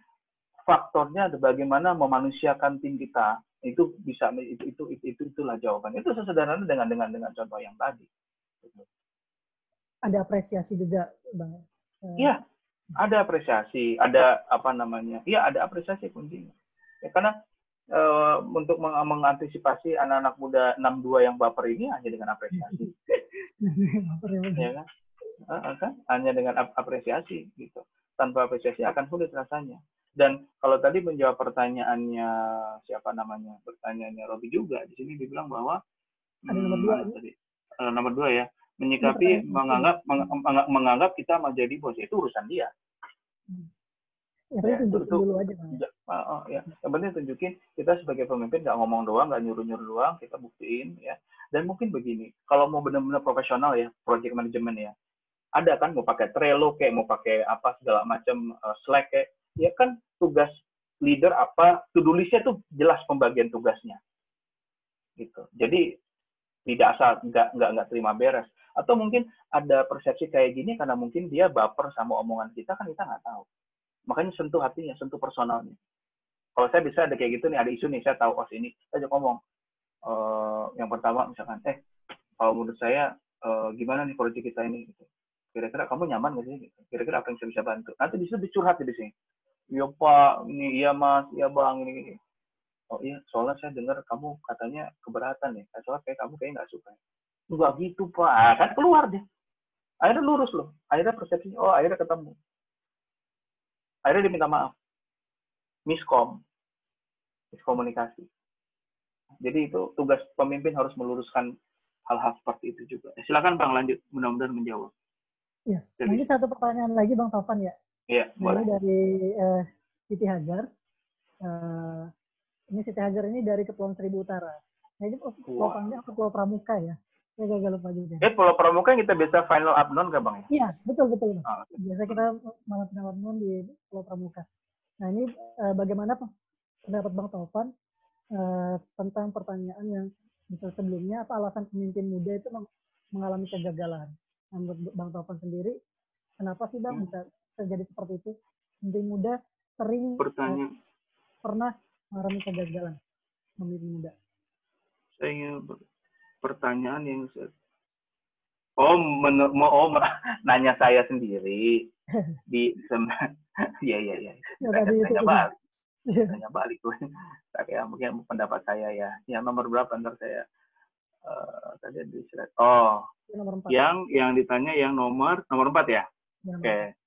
faktornya ada bagaimana memanusiakan tim kita, itu bisa itulah jawabannya. Itu sesederhana dengan contoh yang tadi. Ada apresiasi juga, Bang. Iya, ada apresiasi, ada ada apresiasi kuncinya. Ya, karena untuk mengantisipasi anak-anak muda 62 yang baper ini hanya dengan apresiasi. Ya kan? Hanya dengan apresiasi gitu. Tanpa apresiasi akan sulit rasanya. Dan kalau tadi menjawab pertanyaannya pertanyaannya Robi juga, di sini dibilang bahwa nomor 2 ya, menyikapi menganggap kita mau jadi bos, itu urusan dia. Ya, tunjukin dulu aja. Ya. Yang penting tunjukin kita sebagai pemimpin nggak ngomong doang, nggak nyuruh-nyuruh doang, kita buktiin ya. Dan mungkin begini, kalau mau benar-benar profesional ya, project management ya, ada kan mau pakai Trello kayak mau pakai apa segala macam Slack kayak, ya kan tugas leader apa, to-do list-nya tuh jelas pembagian tugasnya. Gitu. Jadi tidak asal nggak terima beres. Atau mungkin ada persepsi kayak gini karena mungkin dia baper sama omongan kita, kan kita nggak tahu. Makanya sentuh hatinya, sentuh personalnya. Kalau saya bisa ada kayak gitu nih, ada isu nih, saya tahu ini, saya ngomong. Yang pertama misalkan, kalau menurut saya gimana nih proyek kita ini? Gitu. Kira-kira kamu nyaman nggak sih? Gitu. Kira-kira apa yang saya bisa bantu? Nanti di situ dicurhat di sini. Iya Pak, ini iya Mas, iya Bang, ini. Oh iya, soalnya saya dengar kamu katanya keberatan ya. Soalnya kamu kayak nggak suka. Enggak gitu Pak, kan keluar deh. Akhirnya lurus loh. Akhirnya persepsinya, akhirnya ketemu. Akhirnya dia minta maaf. Miskomunikasi. Jadi itu tugas pemimpin harus meluruskan hal-hal seperti itu juga. Silakan Bang lanjut, mudah-mudahan menjawab. Ya, mungkin satu pertanyaan lagi Bang Taufan ya. Iya, boleh. Ini dari Siti Hajar. Ini Siti Hajar ini dari Kepulauan Seribu Utara. Nah, ini Pulau Panggang atau Pulau Pramuka ya? Saya gagal lupa juga. Pulau Pramuka kita bisa final upnown nggak Bang? Iya, betul. Biasa kita malam final upnown di Pulau Pramuka. Nah, ini bagaimana pendapat Bang Taufan tentang pertanyaan yang bisa sebelumnya, apa alasan pemimpin muda itu mengalami kegagalan? Nah, menurut Bang Taufan sendiri, kenapa sih Bang bisa terjadi seperti itu? Pemimpin muda sering pernah mengalami kegagalan pemimpin muda. Saya pertanyaan yang nanya saya sendiri di iya. Tanya balik tuh. Kayak mungkin pendapat saya ya. Yang nomor berapa ntar saya tadi di slide. Oh, nomor 4. Yang ditanya yang nomor 4 ya? Oke.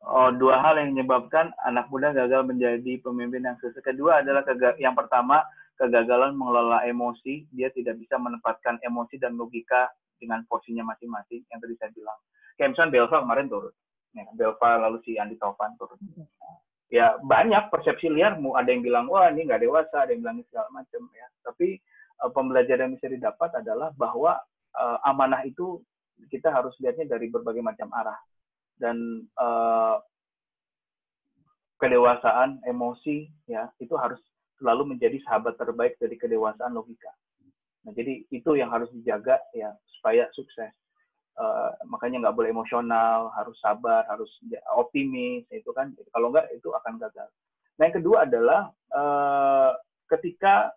Oh, dua hal yang menyebabkan anak muda gagal menjadi pemimpin yang sukses. Kedua adalah yang pertama, kegagalan mengelola emosi. Dia tidak bisa menempatkan emosi dan logika dengan porsinya masing-masing yang tadi saya bilang. Kayak misalnya Belva kemarin turun. Ya, Belva lalu si Andi Taufan turun. Ya banyak persepsi liar, ada yang bilang wah ini nggak dewasa, ada yang bilang segala macam ya. Tapi pembelajaran yang bisa didapat adalah bahwa amanah itu kita harus lihatnya dari berbagai macam arah. Dan kedewasaan emosi ya itu harus selalu menjadi sahabat terbaik dari kedewasaan logika. Nah jadi itu yang harus dijaga ya supaya sukses. Makanya nggak boleh emosional, harus sabar, harus optimis itu kan. Kalau nggak itu akan gagal. Nah yang kedua adalah ketika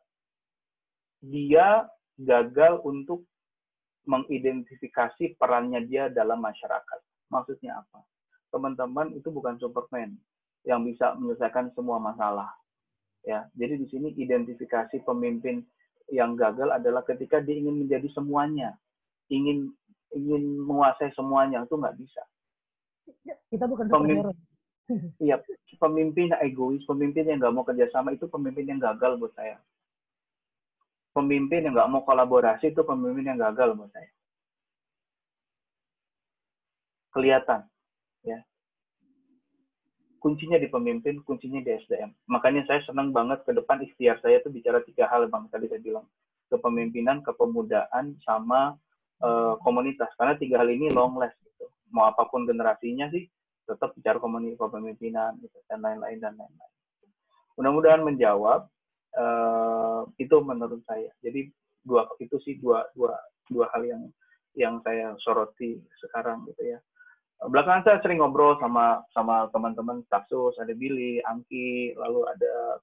dia gagal untuk mengidentifikasi perannya dia dalam masyarakat. Maksudnya apa? Teman-teman itu bukan Superman yang bisa menyelesaikan semua masalah. Ya, jadi di sini identifikasi pemimpin yang gagal adalah ketika dia ingin menjadi semuanya, ingin menguasai semuanya, itu nggak bisa. Kita bukan superhero. Iya, pemimpin yang egois, pemimpin yang nggak mau kerjasama itu pemimpin yang gagal buat saya. Pemimpin yang nggak mau kolaborasi itu pemimpin yang gagal buat saya. Kelihatan, ya. Kuncinya di pemimpin, kuncinya di SDM. Makanya saya senang banget ke depan ikhtiar saya itu bicara 3 hal, Bang. Tadi saya bilang. Kepemimpinan, kepemudaan, sama komunitas. Karena 3 hal ini long last. Gitu. Mau apapun generasinya sih, tetap bicara kepemimpinan, gitu, dan lain-lain. Mudah-mudahan menjawab. Itu menurut saya. Jadi dua hal yang saya soroti sekarang gitu ya. Belakangan saya sering ngobrol sama teman-teman Stafsus, ada Billy, Angki, lalu ada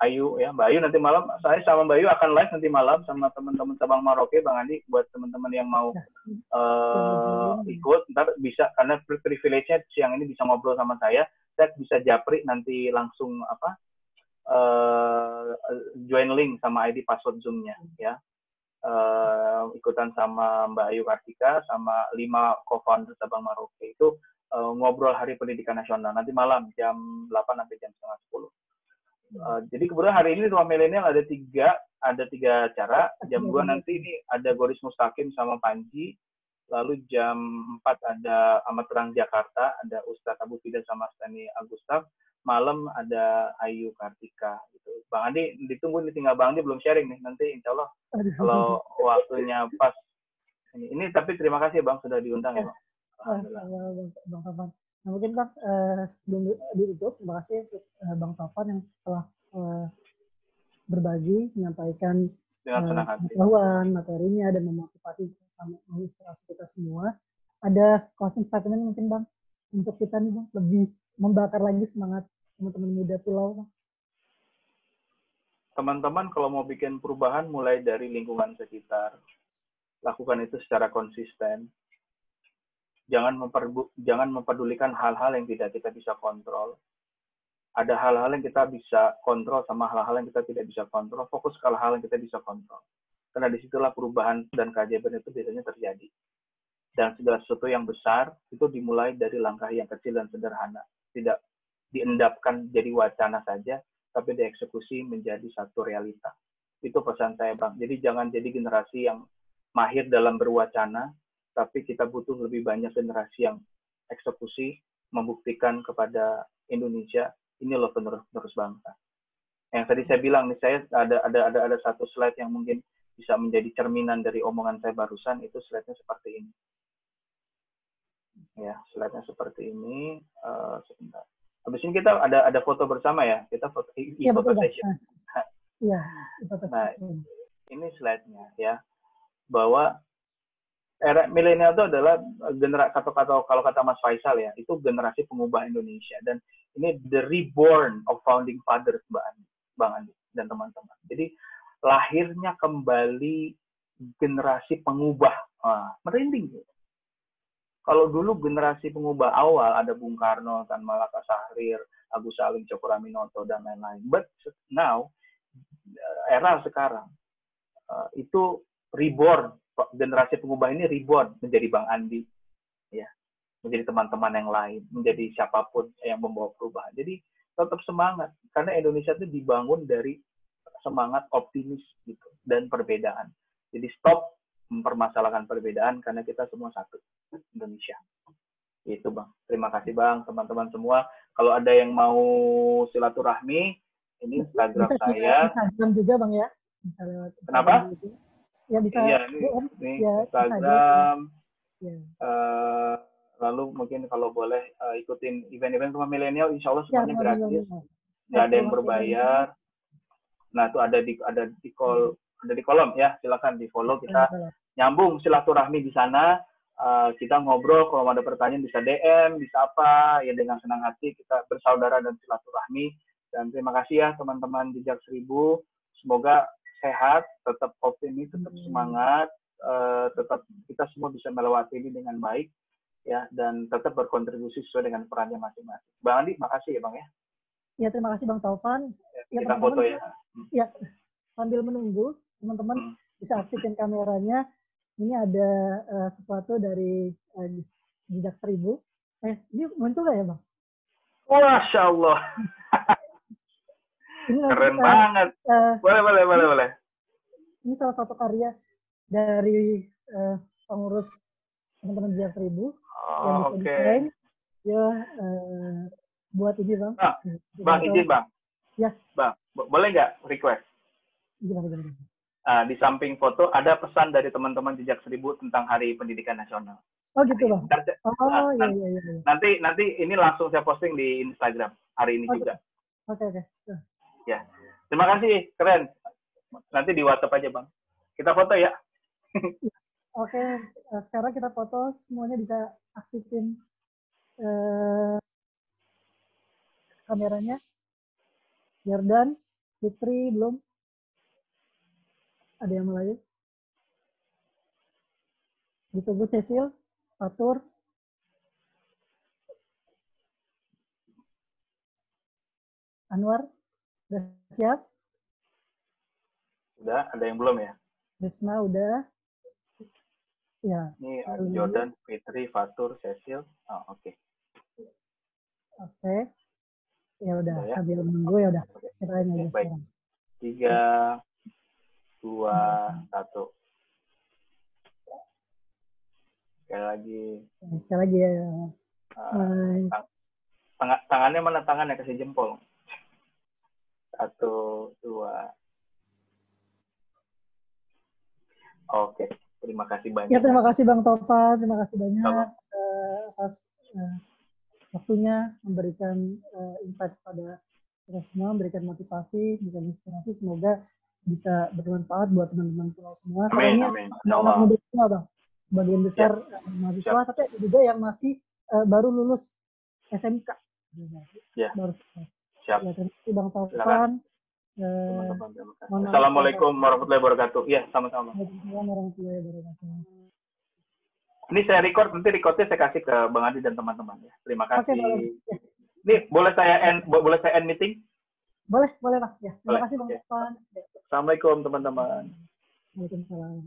Ayu ya, Mbak Ayu nanti malam saya sama Mbak Ayu akan live nanti malam sama teman-teman Sabang Merauke, Bang Andi, buat teman-teman yang mau ikut ntar bisa, karena privilege-nya siang ini bisa ngobrol sama saya bisa japri nanti langsung join link sama ID password Zoom-nya ya. Ikutan sama Mbak Ayu Kartika sama 5 co-founder Sabang Merauke itu ngobrol Hari Pendidikan Nasional nanti malam jam 8 sampai jam setengah 10. Jadi kemudian hari ini Ruang Milenial ada tiga acara. Jam 2 nanti ini ada Goris Mustaqim sama Panji. Lalu jam 4 ada Amat Terang Jakarta, ada Ustadz Abu Fida sama Stani Agustaf. Malam ada Ayu Kartika gitu. Bang Andi ditunggu nih, tinggal Bang Andi belum sharing nih, nanti insya Allah kalau waktunya pas ini tapi terima kasih Bang sudah diundang ya Bang. Bang Taufan. Nah mungkin Bang sebelum ditutup, terima kasih untuk Bang Taufan yang telah berbagi, menyampaikan pengetahuan materinya dan memotivasi menginspirasi kita semua. Ada closing statement mungkin Bang untuk kita nih Bang, lebih membakar lagi semangat teman-teman muda pulau. Teman-teman kalau mau bikin perubahan mulai dari lingkungan sekitar, lakukan itu secara konsisten. Jangan memperdulikan hal-hal yang tidak kita bisa kontrol. Ada hal-hal yang kita bisa kontrol sama hal-hal yang kita tidak bisa kontrol. Fokus ke hal-hal yang kita bisa kontrol. Karena disitulah perubahan dan keajaiban itu biasanya terjadi. Dan segala sesuatu yang besar itu dimulai dari langkah yang kecil dan sederhana. Tidak diendapkan jadi wacana saja, tapi dieksekusi menjadi satu realita. Itu pesan saya, Bang. Jadi jangan jadi generasi yang mahir dalam berwacana, tapi kita butuh lebih banyak generasi yang eksekusi, membuktikan kepada Indonesia, ini loh penerus bangsa. Yang tadi saya bilang nih, saya ada satu slide yang mungkin bisa menjadi cerminan dari omongan saya barusan, itu slide-nya seperti ini. Ya, slide-nya seperti ini. Sebentar. Habis ini kita ada foto bersama ya, kita foto foto session. Iya. Nah, ini slide-nya ya, bahwa era milenial itu adalah generasi, kalau kata Mas Faisal ya, itu generasi pengubah Indonesia, dan ini the reborn of founding fathers, Bang Andi dan teman-teman. Jadi lahirnya kembali generasi pengubah, merinding. Kalau dulu generasi pengubah awal ada Bung Karno, Tan Malaka Syahrir, Agus Salim, Cokroaminoto dan lain-lain. But now era sekarang itu reborn, generasi pengubah ini reborn menjadi Bang Andi, ya, menjadi teman-teman yang lain, menjadi siapapun yang membawa perubahan. Jadi tetap semangat, karena Indonesia itu dibangun dari semangat optimis gitu dan perbedaan. Jadi stop mempermasalahkan perbedaan, karena kita semua satu, Indonesia. Itu Bang. Terima kasih Bang, teman-teman semua. Kalau ada yang mau silaturahmi, ini Instagram bisa saya. Instagram juga Bang ya. Kenapa? Ya bisa. Iya, ini ya, Instagram. Ya. Lalu mungkin kalau boleh ikutin event-event rumah milenial, insya Allah semuanya ya, gratis. Nggak ada yang berbayar. Nah, itu ada di kolom ya. Silakan di follow, kita nyambung silaturahmi di sana. Kita ngobrol, kalau ada pertanyaan bisa DM, bisa apa, ya dengan senang hati kita bersaudara dan silaturahmi. Dan terima kasih ya teman-teman Jejak 1000. Semoga sehat, tetap optimis, tetap semangat, tetap kita semua bisa melewati ini dengan baik, ya, dan tetap berkontribusi sesuai dengan perannya masing-masing. Bang Andi, makasih ya Bang ya. Ya, terima kasih Bang Taufan. Ya, kita foto ya. Ya, sambil menunggu, teman-teman bisa aktifkan kameranya. Ini ada sesuatu dari Jejak 1000. Ini muncul nggak ya Bang? Masya Allah. Ini keren banget. Boleh. Ini salah satu karya dari pengurus teman-teman Jejak 1000 yang bisa desain. Ya, buat ini Bang. Bang, izin Bang. Ya. Bang, boleh nggak request? Gimana? Di samping foto ada pesan dari teman-teman Jejak 1000 tentang Hari Pendidikan Nasional. Oh gitu Bang. Iya. Nanti ini langsung saya posting di Instagram hari ini juga. Oke. Ya, terima kasih, keren. Nanti di WhatsApp aja Bang. Kita foto ya. Oke, sekarang kita foto, semuanya bisa aktifin kameranya. Jordan, Fitri belum? Ada yang mau lagi? Ditunggu Cecil, Fatur. Anwar, udah siap? Udah, ada yang belum ya? Desma udah. Ya. Ini Jordan, Fitri, Fatur, Cecil. Oke. Oke. Ya udah, sambil menunggu ya udah. Kita aja baik. 3, 2, 1. Sekali lagi ya. Tangannya mana tangannya? Kasih jempol. 1, 2. Oke, terima kasih banyak. Ya, terima kasih Bang Topa, terima kasih banyak atas waktunya memberikan insight kepada kita semua, memberikan motivasi, memberikan inspirasi. Semoga bisa bermanfaat buat teman-teman semua. Amin. Anak muda semua Bang. Sebagian besar mahasiswa, tapi ada juga yang masih baru lulus SMK. Ya. Baru. Siap. Ya, terima kasih Bang Taufan. Assalamualaikum warahmatullahi wabarakatuh. Ya, sama-sama. Waalaikumsalam warahmatullahi wabarakatuh. Ini saya nanti recordnya saya kasih ke Bang Adi dan teman-teman ya. Terima kasih. Oke, Ini boleh saya end meeting? Boleh Pak. Ya. Terima kasih Bang Taufan. Assalamualaikum teman-teman. Waalaikumsalam.